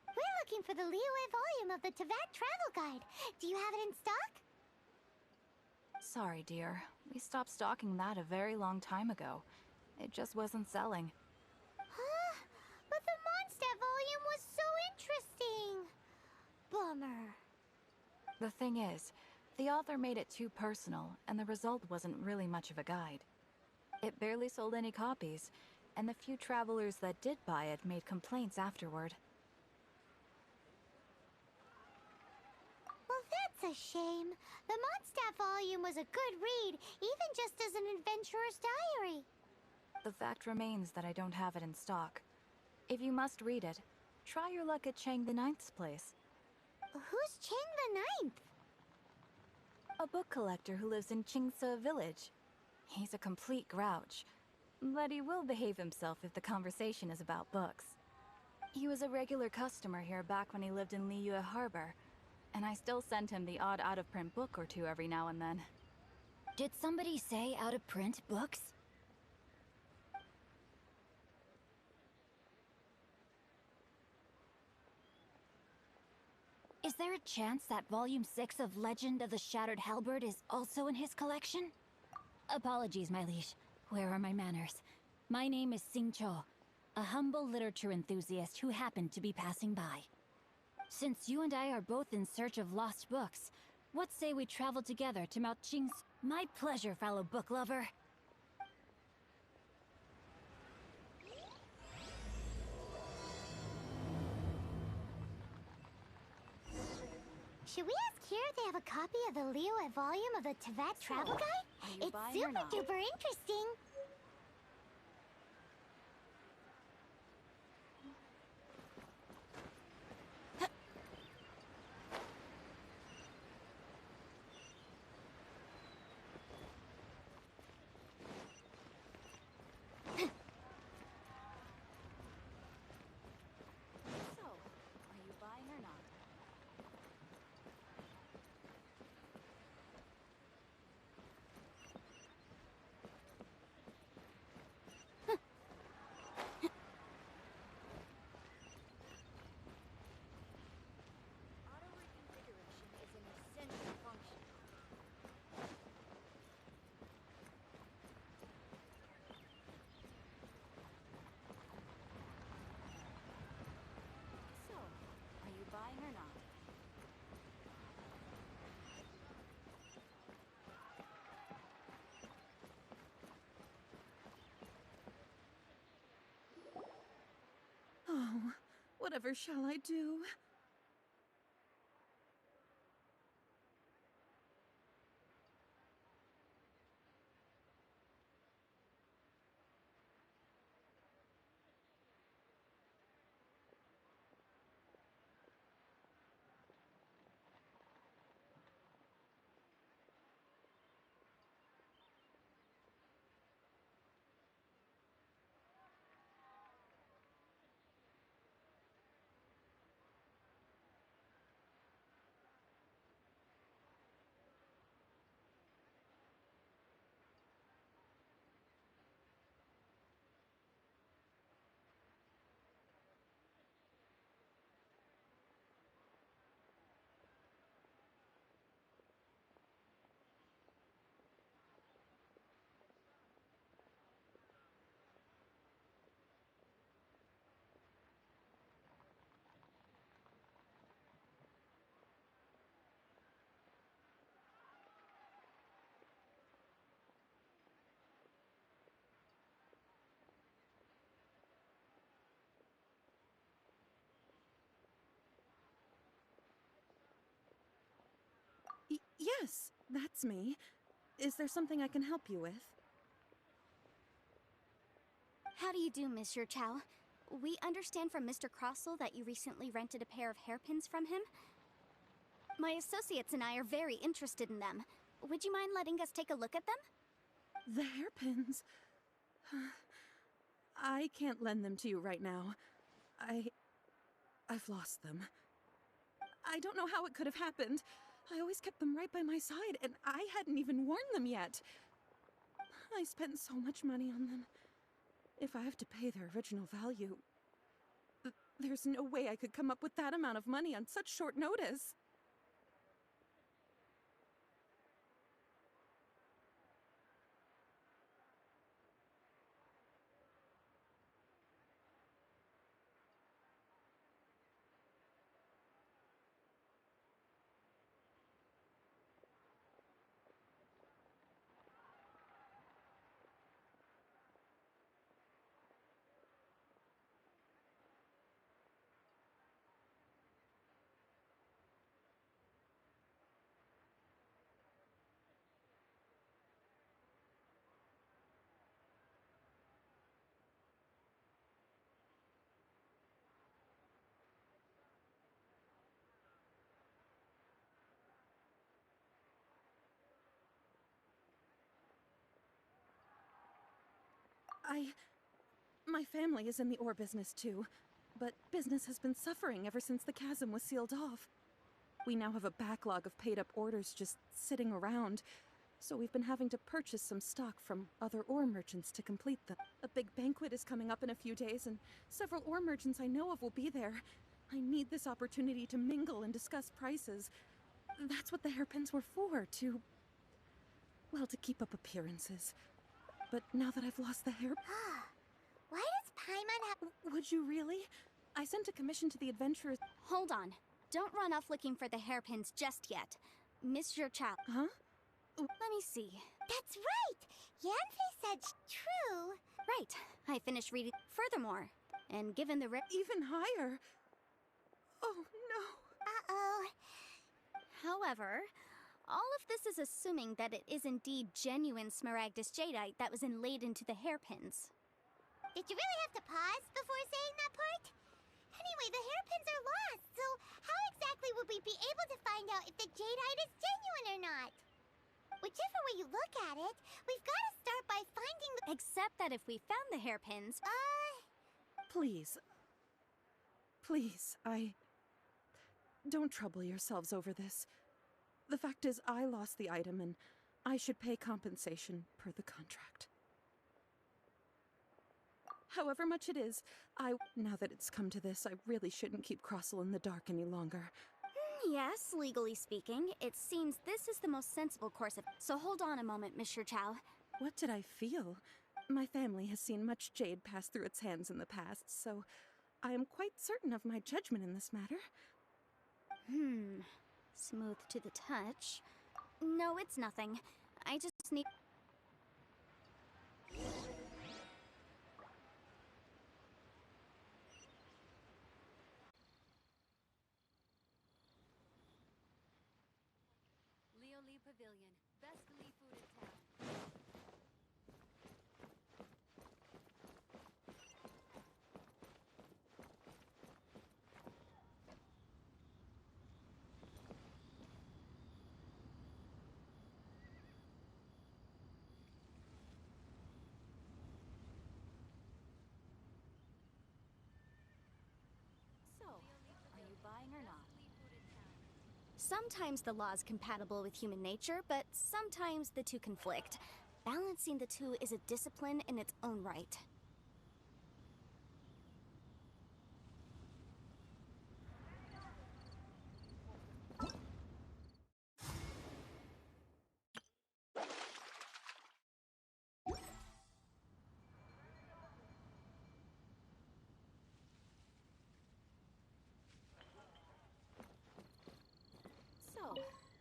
We're looking for the Liyue volume of the Teyvat Travel Guide. Do you have it in stock? Sorry, dear. We stopped stocking that a very long time ago. It just wasn't selling. Huh? But the Mondstadt volume was so interesting. Bummer. The thing is, the author made it too personal, and the result wasn't really much of a guide. It barely sold any copies, and the few travelers that did buy it made complaints afterward. Well, that's a shame. The Mondstadt volume was a good read, even just as an adventurer's diary. The fact remains that I don't have it in stock. If you must read it, try your luck at Chang the Ninth's place. Who's Chang the Ninth? A book collector who lives in Qingse village. He's a complete grouch, but he will behave himself if the conversation is about books. He was a regular customer here back when he lived in Liyue Harbor, and I still send him the odd out-of-print book or two every now and then. Did somebody say out-of-print books? Is there a chance that Volume 6 of Legend of the Shattered Halberd is also in his collection? Apologies, my liege. Where are my manners? My name is Sing Cho, a humble literature enthusiast who happened to be passing by. Since you and I are both in search of lost books, what say we travel together to Mount Qing's... My pleasure, fellow book lover. Should we ask here if they have a copy of the Liyue volume of the Teyvat Travel Guide? It's super duper interesting. So, are you buying or not? Auto-reconfiguration is an essential function. So, are you buying or not? Oh, whatever shall I do? Yes, that's me. Is there something I can help you with? How do you do, Monsieur Chow? We understand from Mr. Crossell that you recently rented a pair of hairpins from him. My associates and I are very interested in them. Would you mind letting us take a look at them? The hairpins? I can't lend them to you right now. I've lost them. I don't know how it could have happened. I always kept them right by my side, and I hadn't even worn them yet. I spent so much money on them. If I have to pay their original value, there's no way I could come up with that amount of money on such short notice. My family is in the ore business too, but business has been suffering ever since the chasm was sealed off. We now have a backlog of paid-up orders just sitting around, so we've been having to purchase some stock from other ore merchants to complete them. A big banquet is coming up in a few days, and several ore merchants I know of will be there. I need this opportunity to mingle and discuss prices. That's what the hairpins were for, well, to keep up appearances. But now that I've lost the hair... Why does Paimon have... Would you really? I sent a commission to the adventurers... Hold on. Don't run off looking for the hairpins just yet. Mr. Chow. Huh? Let me see. That's right! Yanfei said true. Right. I finished reading. Furthermore, and given the Even higher? Oh, no. Uh-oh. However, all of this is assuming that it is indeed genuine Smaragdus jadeite that was inlaid into the hairpins. Did you really have to pause before saying that part? Anyway, the hairpins are lost, so how exactly would we be able to find out if the jadeite is genuine or not? Whichever way you look at it, we've got to start by finding the... Except that if we found the hairpins... Please. Please, Don't trouble yourselves over this. The fact is, I lost the item, and I should pay compensation per the contract. However much it is, now that it's come to this, I really shouldn't keep Crossel in the dark any longer. Yes, legally speaking, it seems this is the most sensible course of... So hold on a moment, Mr. Chow. What did I feel? My family has seen much jade pass through its hands in the past, so I am quite certain of my judgment in this matter. Smooth to the touch. No, it's nothing. I just need... Pavilion. Best Lee food in town. So, are you buying or not? Sometimes the law is compatible with human nature, but sometimes the two conflict. Balancing the two is a discipline in its own right.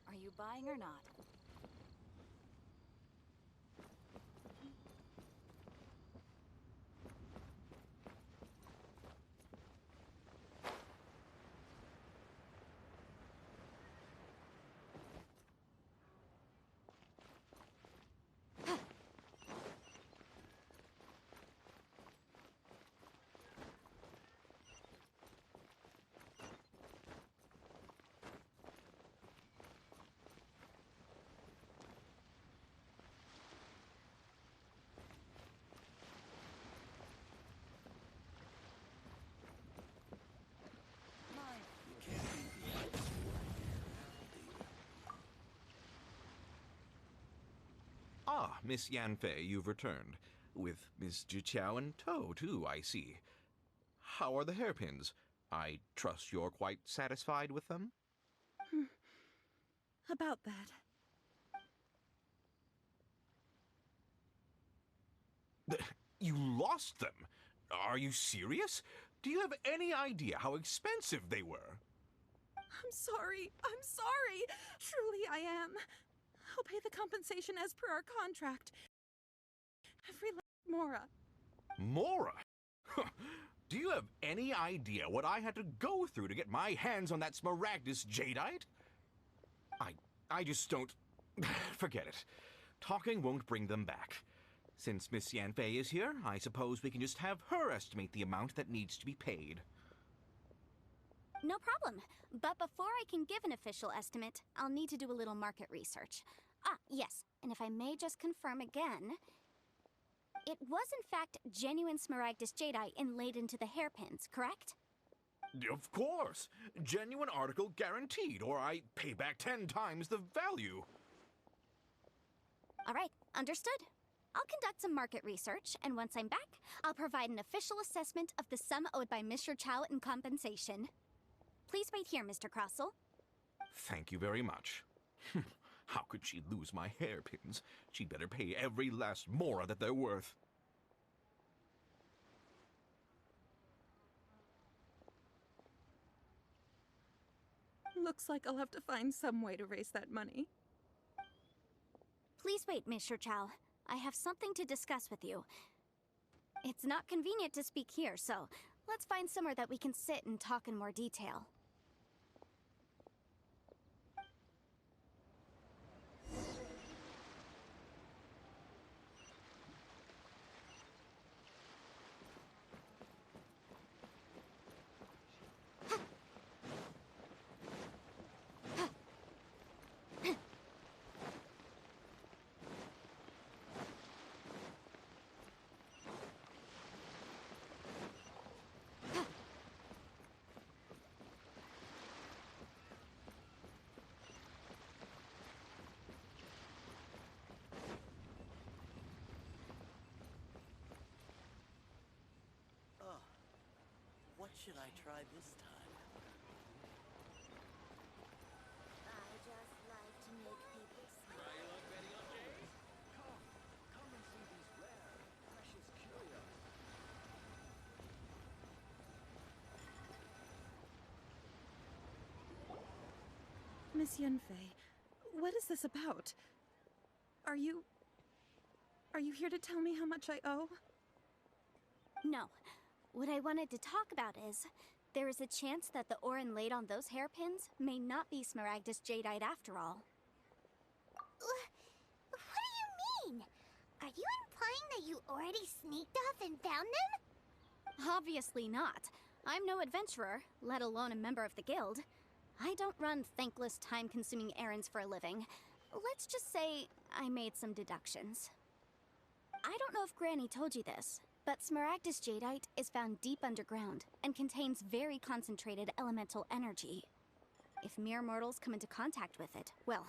Are you buying or not? Ah, Miss Yanfei, you've returned. With Miss Jiqiao in tow, too, I see. How are the hairpins? I trust you're quite satisfied with them? About that. You lost them? Are you serious? Do you have any idea how expensive they were? I'm sorry. I'm sorry. Truly I am. I'll pay the compensation as per our contract. Every Mora. Mora? Do you have any idea what I had to go through to get my hands on that Smaragdus jadeite? I just don't... Forget it. Talking won't bring them back. Since Miss Yanfei is here, I suppose we can just have her estimate the amount that needs to be paid. No problem. But before I can give an official estimate, I'll need to do a little market research. Ah, yes, and if I may just confirm again, It was in fact genuine Smaragdus jadeite inlaid into the hairpins, correct? Of course! Genuine article guaranteed, or I pay back 10 times the value. Alright, understood. I'll conduct some market research, and once I'm back, I'll provide an official assessment of the sum owed by Mr. Chow in compensation. Please wait here, Mr. Crossell. Thank you very much. How could she lose my hairpins? She'd better pay every last mora that they're worth. Looks like I'll have to find some way to raise that money. Please wait, Mr. Chow. I have something to discuss with you. It's not convenient to speak here, so let's find somewhere that we can sit and talk in more detail. What should I try this time? I just like to make people smile. Come and see these rare, precious curios. Miss Yunfei, what is this about? Are you here to tell me how much I owe? No. What I wanted to talk about is, there is a chance that the ore inlaid on those hairpins may not be Smaragdus jadeite after all. What do you mean? Are you implying that you already sneaked off and found them? Obviously not. I'm no adventurer, let alone a member of the guild. I don't run thankless, time-consuming errands for a living. Let's just say I made some deductions. I don't know if Granny told you this, but Smaragdus jadeite is found deep underground and contains very concentrated elemental energy. If mere mortals come into contact with it, well,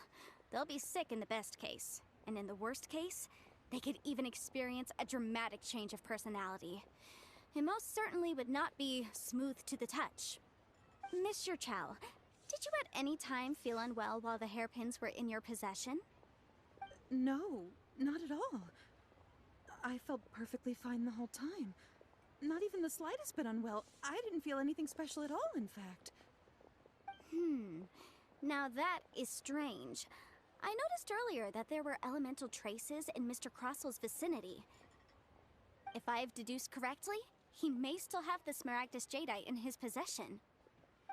they'll be sick in the best case. And in the worst case, they could even experience a dramatic change of personality. It most certainly would not be smooth to the touch. Mr. Chow, did you at any time feel unwell while the hairpins were in your possession? No, not at all. I felt perfectly fine the whole time. Not even the slightest bit unwell. I didn't feel anything special at all, in fact. Now that is strange. I noticed earlier that there were elemental traces in Mr. Crossell's vicinity. If I've deduced correctly, he may still have the Smaragdus jadeite in his possession.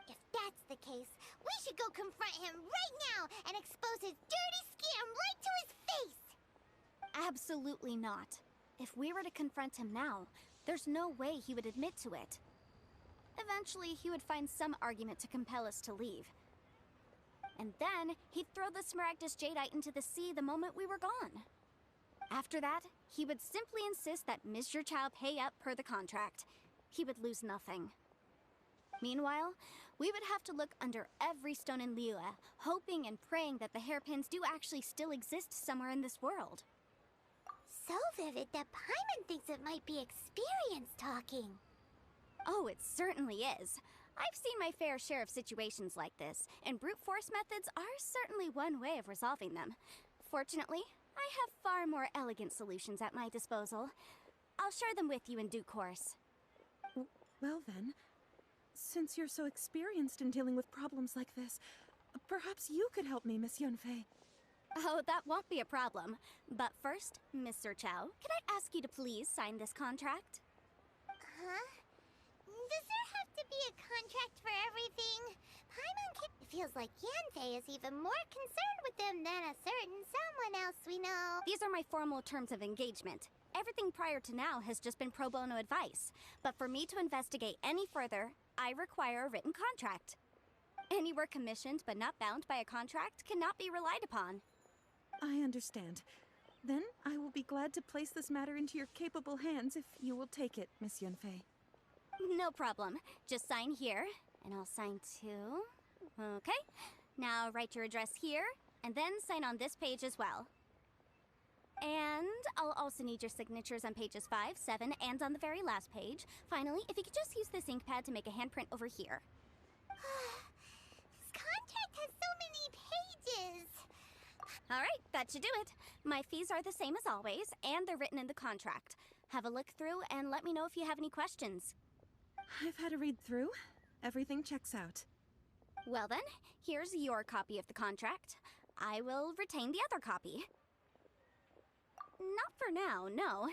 If that's the case, we should go confront him right now and expose his dirty scam right to his face! Absolutely not. If we were to confront him now, there's no way he would admit to it. Eventually, he would find some argument to compel us to leave. And then, he'd throw the Smaragdus jadeite into the sea the moment we were gone. After that, he would simply insist that Mr. Chow pay up per the contract. He would lose nothing. Meanwhile, we would have to look under every stone in Liyue, hoping and praying that the hairpins do actually still exist somewhere in this world. So vivid that Paimon thinks it might be experience talking. Oh, it certainly is. I've seen my fair share of situations like this, and brute force methods are certainly one way of resolving them. Fortunately, I have far more elegant solutions at my disposal. I'll share them with you in due course. Well then, since you're so experienced in dealing with problems like this, perhaps you could help me, Miss Yunfei. Oh, that won't be a problem. But first, Mr. Chow, can I ask you to please sign this contract? Huh? Does there have to be a contract for everything? It feels like Yanfei is even more concerned with them than a certain someone else we know. These are my formal terms of engagement. Everything prior to now has just been pro bono advice. But for me to investigate any further, I require a written contract. Any work commissioned but not bound by a contract cannot be relied upon. I understand. Then I will be glad to place this matter into your capable hands if you will take it, Miss Yunfei. No problem. Just sign here, and I'll sign too. Okay. Now write your address here, and then sign on this page as well. And I'll also need your signatures on pages 5, 7, and on the very last page. Finally, if you could just use this ink pad to make a handprint over here. This contract has so many pages. All right, that should do it. My fees are the same as always, and they're written in the contract. Have a look through and let me know if you have any questions. I've had a read through. Everything checks out. Well then, here's your copy of the contract. I will retain the other copy. Not for now, no.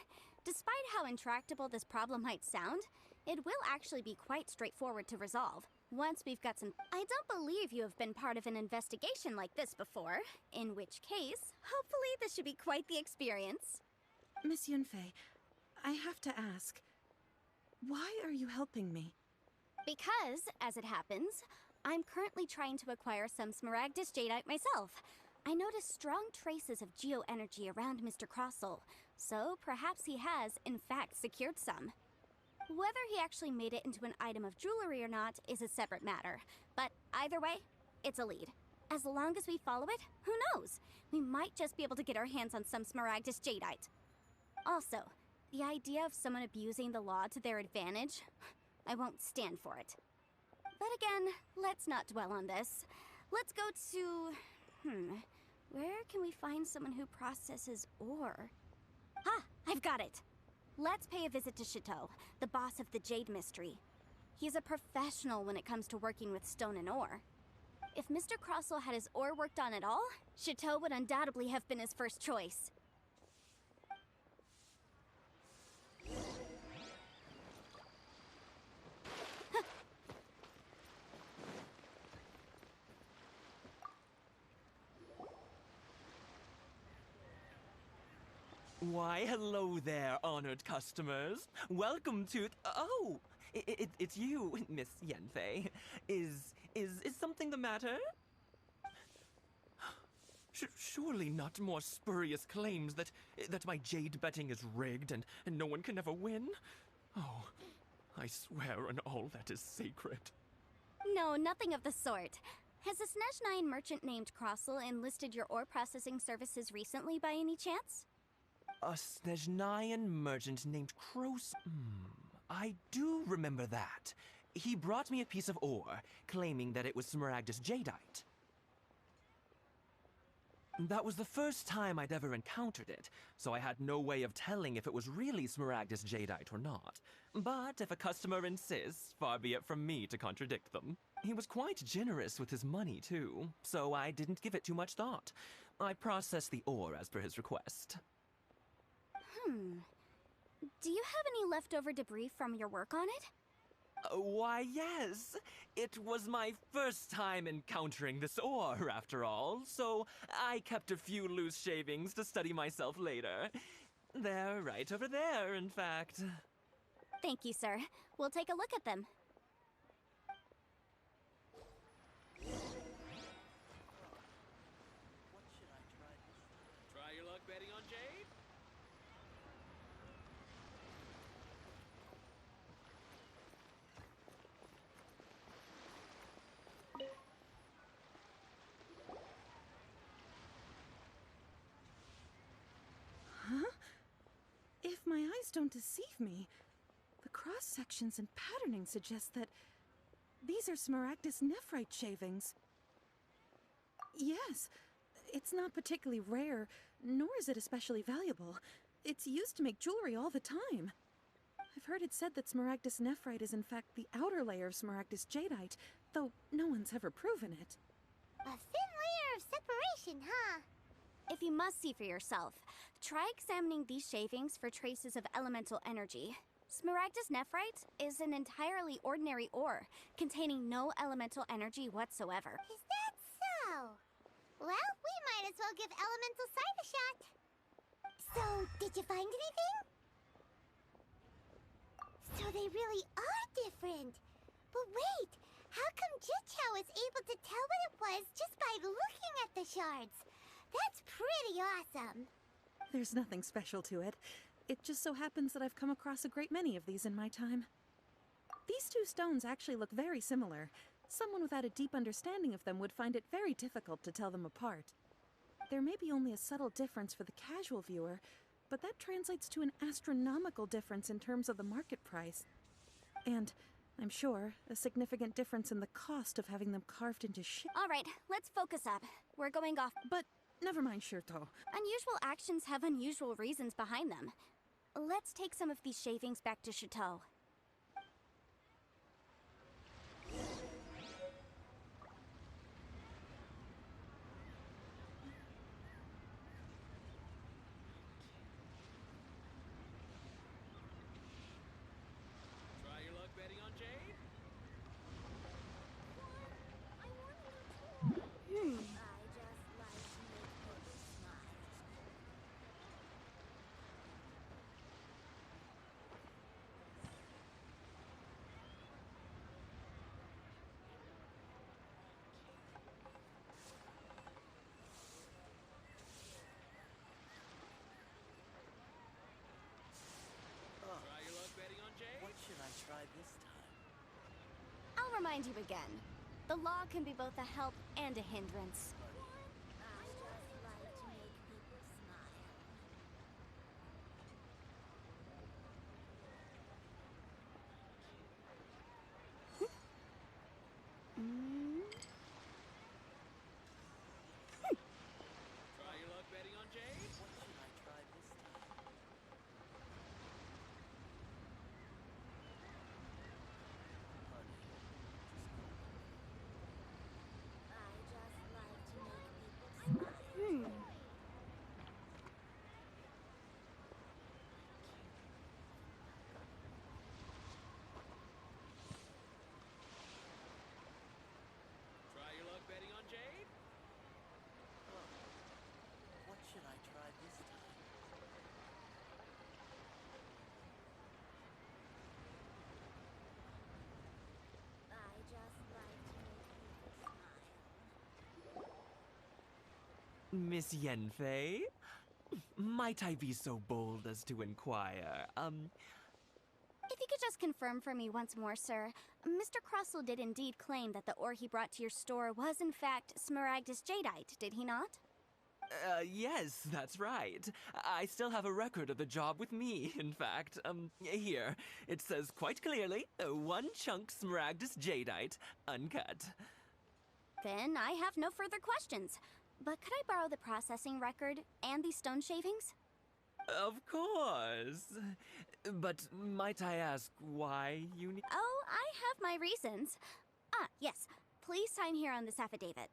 Despite how intractable this problem might sound, it will actually be quite straightforward to resolve. Once we've got some... I don't believe you have been part of an investigation like this before, in which case, hopefully this should be quite the experience. Miss Yunfei, I have to ask, why are you helping me? Because, as it happens, I'm currently trying to acquire some Smaragdus Jadeite myself. I noticed strong traces of geo-energy around Mr. Crossell, so perhaps he has, in fact, secured some. Whether he actually made it into an item of jewelry or not is a separate matter, but either way, it's a lead. As long as we follow it, who knows? We might just be able to get our hands on some Smaragdus Jadeite. Also, the idea of someone abusing the law to their advantage, I won't stand for it. But again, let's not dwell on this. Let's go to... where can we find someone who processes ore? Ah, I've got it! Let's pay a visit to Chateau, the boss of the Jade Mystery. He's a professional when it comes to working with stone and ore. If Mr. Crossell had his ore worked on at all, Chateau would undoubtedly have been his first choice. Why, hello there, honored customers. Welcome to... Oh, it's you, Miss Yenfei. Is something the matter? Surely not more spurious claims that my jade betting is rigged and no one can ever win? Oh, I swear on all that is sacred. No, nothing of the sort. Has a Snezhnine merchant named Crossell enlisted your ore processing services recently by any chance? A Snezhnine merchant named I do remember that. He brought me a piece of ore, claiming that it was Smaragdus Jadeite. That was the first time I'd ever encountered it, so I had no way of telling if it was really Smaragdus Jadeite or not. But if a customer insists, far be it from me to contradict them. He was quite generous with his money, too, so I didn't give it too much thought. I processed the ore as per his request. Do you have any leftover debris from your work on it? Why, yes. It was my first time encountering this ore, after all, so I kept a few loose shavings to study myself later. They're right over there, in fact. Thank you, sir. We'll take a look at them. Try your luck betting on Jade? Huh? If my eyes don't deceive me, the cross-sections and patterning suggest that these are Smaragdus nephrite shavings. Yes, it's not particularly rare, nor is it especially valuable. It's used to make jewelry all the time. I've heard it said that Smaragdus nephrite is in fact the outer layer of Smaragdus jadeite, though no one's ever proven it. A thin layer of separation, huh? If you must see for yourself, try examining these shavings for traces of elemental energy. Smaragdus nephrite is an entirely ordinary ore, containing no elemental energy whatsoever. Is that so? Well, we might as well give elemental side a shot. So, did you find anything? So they really are different. But wait, how come Jichao was able to tell what it was just by looking at the shards? That's pretty awesome. There's nothing special to it. It just so happens that I've come across a great many of these in my time. These two stones actually look very similar. Someone without a deep understanding of them would find it very difficult to tell them apart. There may be only a subtle difference for the casual viewer, but that translates to an astronomical difference in terms of the market price. And, I'm sure, a significant difference in the cost of having them carved into All right, let's focus up. We're going off. But never mind, Shirto. Unusual actions have unusual reasons behind them. Let's take some of these shavings back to Chateau. Try your luck betting on Jade? Try your luck betting on Jade? What should I try this time? I'll remind you again. The law can be both a help and a hindrance. Try your luck betting on Jade? What should I try this time? Try your luck betting on Jade? What should I try this time? Miss Yenfei? Might I be so bold as to inquire, If you could just confirm for me once more, sir. Mr. Crossell did indeed claim that the ore he brought to your store was in fact Smaragdus Jadeite, did he not? Yes, that's right. I still have a record of the job with me, in fact. Here. It says quite clearly, 1 chunk Smaragdus Jadeite, uncut. Then I have no further questions. But could I borrow the processing record and these stone shavings? Of course. But might I ask why you need... Oh, I have my reasons. Ah, yes. Please sign here on this affidavit.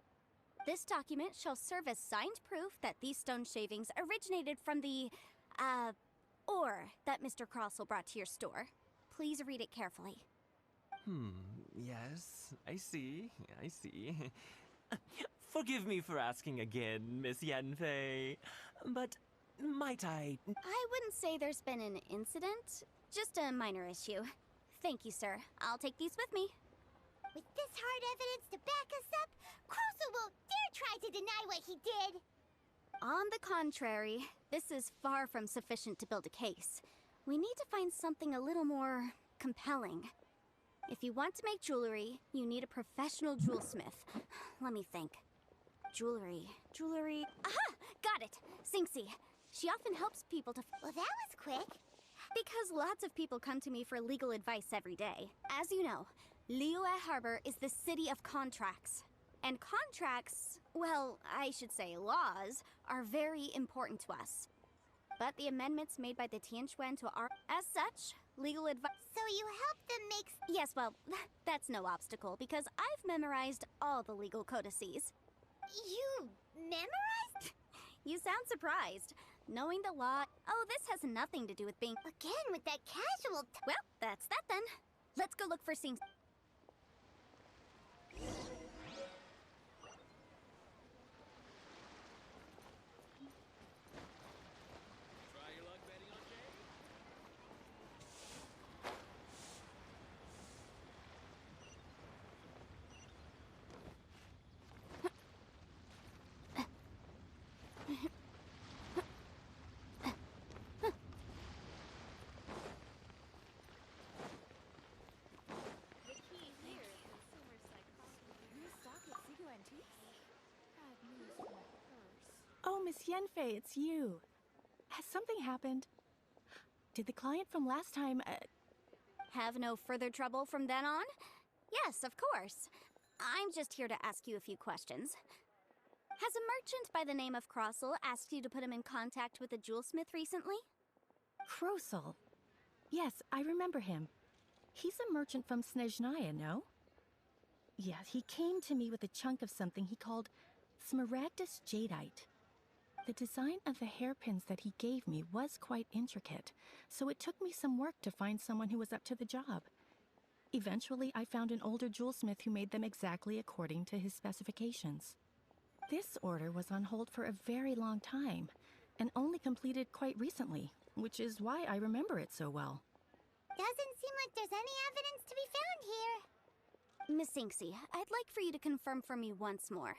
This document shall serve as signed proof that these stone shavings originated from the, ore that Mr. Crossell brought to your store. Please read it carefully. Yes, I see. Forgive me for asking again, Miss Yenfei, but might I... I wouldn't say there's been an incident, just a minor issue. Thank you, sir. I'll take these with me. With this hard evidence to back us up, Crossell won't dare try to deny what he did! On the contrary, this is far from sufficient to build a case. We need to find something a little more compelling. If you want to make jewelry, you need a professional jewelsmith. Let me think. Jewelry. Aha! Got it! Sinxie. She often helps people to... Well, that was quick. Because lots of people come to me for legal advice every day. As you know, Liyue Harbor is the city of contracts. And contracts, well, I should say laws, are very important to us. But the amendments made by the Tianquan to our... As such, legal advice... So you helped them make... Yes, well, that's no obstacle, because I've memorized all the legal codices. You memorized? You sound surprised. Knowing the law... Oh, this has nothing to do with being... Again, with that casual... Well, that's that then. Let's go look for Sing... Try your luck betting on Jade? Oh, Miss Yenfei, it's you. Has something happened? Did the client from last time, Have no further trouble from then on? Yes, of course. I'm just here to ask you a few questions. Has a merchant by the name of Crossel asked you to put him in contact with a jewelsmith recently? Krosel? Yes, I remember him. He's a merchant from Snezhnaya, no? Yeah, he came to me with a chunk of something he called Smaragdus Jadeite. The design of the hairpins that he gave me was quite intricate, so it took me some work to find someone who was up to the job. Eventually, I found an older jewelsmith who made them exactly according to his specifications. This order was on hold for a very long time, and only completed quite recently, which is why I remember it so well. Doesn't seem like there's any evidence to be found here. Miss Inksy, I'd like for you to confirm for me once more.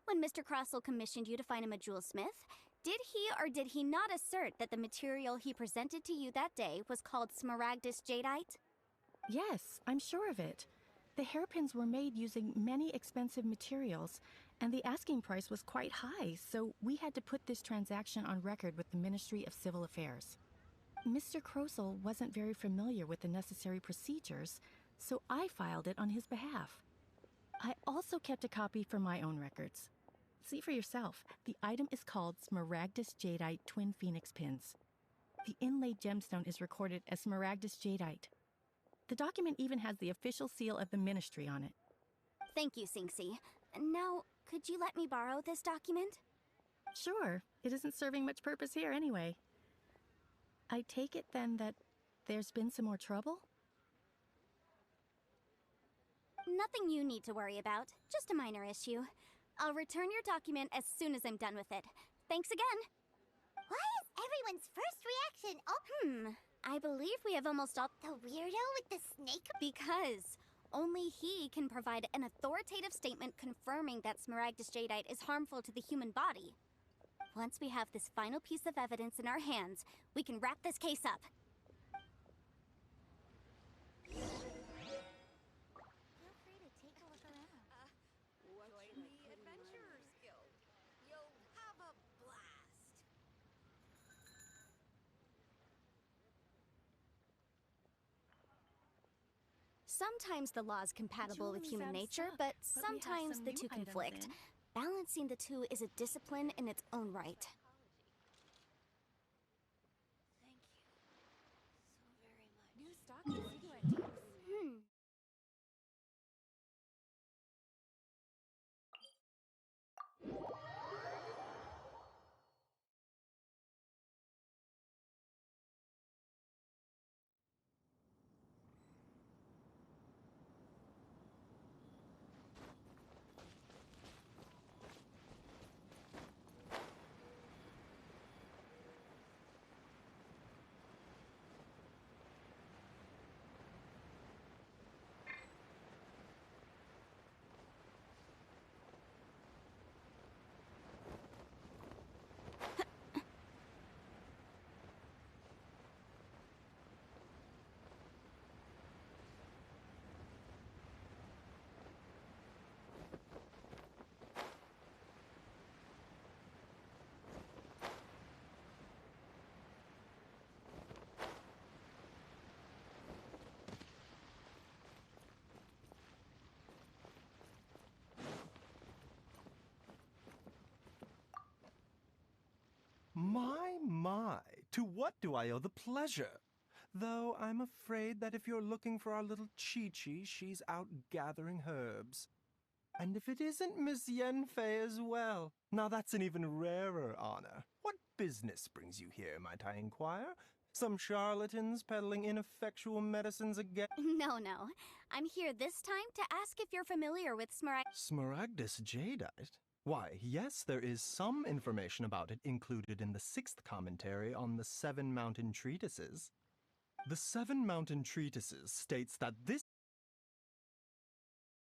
When Mr. Crossel commissioned you to find him a jewelsmith, did he or did he not assert that the material he presented to you that day was called Smaragdus Jadeite? Yes, I'm sure of it. The hairpins were made using many expensive materials, and the asking price was quite high, so we had to put this transaction on record with the Ministry of Civil Affairs. Mr. Krosel wasn't very familiar with the necessary procedures, so I filed it on his behalf. I also kept a copy for my own records. See for yourself, the item is called Smaragdus Jadeite Twin Phoenix Pins. The inlaid gemstone is recorded as Smaragdus Jadeite. The document even has the official seal of the ministry on it. Thank you, Sinksy. Now, could you let me borrow this document? Sure, it isn't serving much purpose here anyway. I take it then that there's been some more trouble? Nothing you need to worry about, just a minor issue. I'll return your document as soon as I'm done with it. Thanks again! Why is everyone's first reaction, oh? I believe we have almost all— The weirdo with the snake? Because only he can provide an authoritative statement confirming that Smaragdus Jadeite is harmful to the human body. Once we have this final piece of evidence in our hands, we can wrap this case up. Feel free to take a look around. Join the Adventurers Guild. You'll have a blast. Sometimes the law is compatible with human nature, but sometimes the two conflict. Balancing the two is a discipline in its own right. Thank you so very much. New stock and cigarette tapes. My, to what do I owe the pleasure? Though I'm afraid that if you're looking for our little Chi-Chi, she's out gathering herbs. And if it isn't Miss Yenfei as well, now that's an even rarer honor. What business brings you here, might I inquire? Some charlatans peddling ineffectual medicines again? No. I'm here this time to ask if you're familiar with Smaragdus Jadeite? Why, yes, there is some information about it included in the 6th commentary on the 7 Mountain Treatises. The 7 Mountain Treatises states that this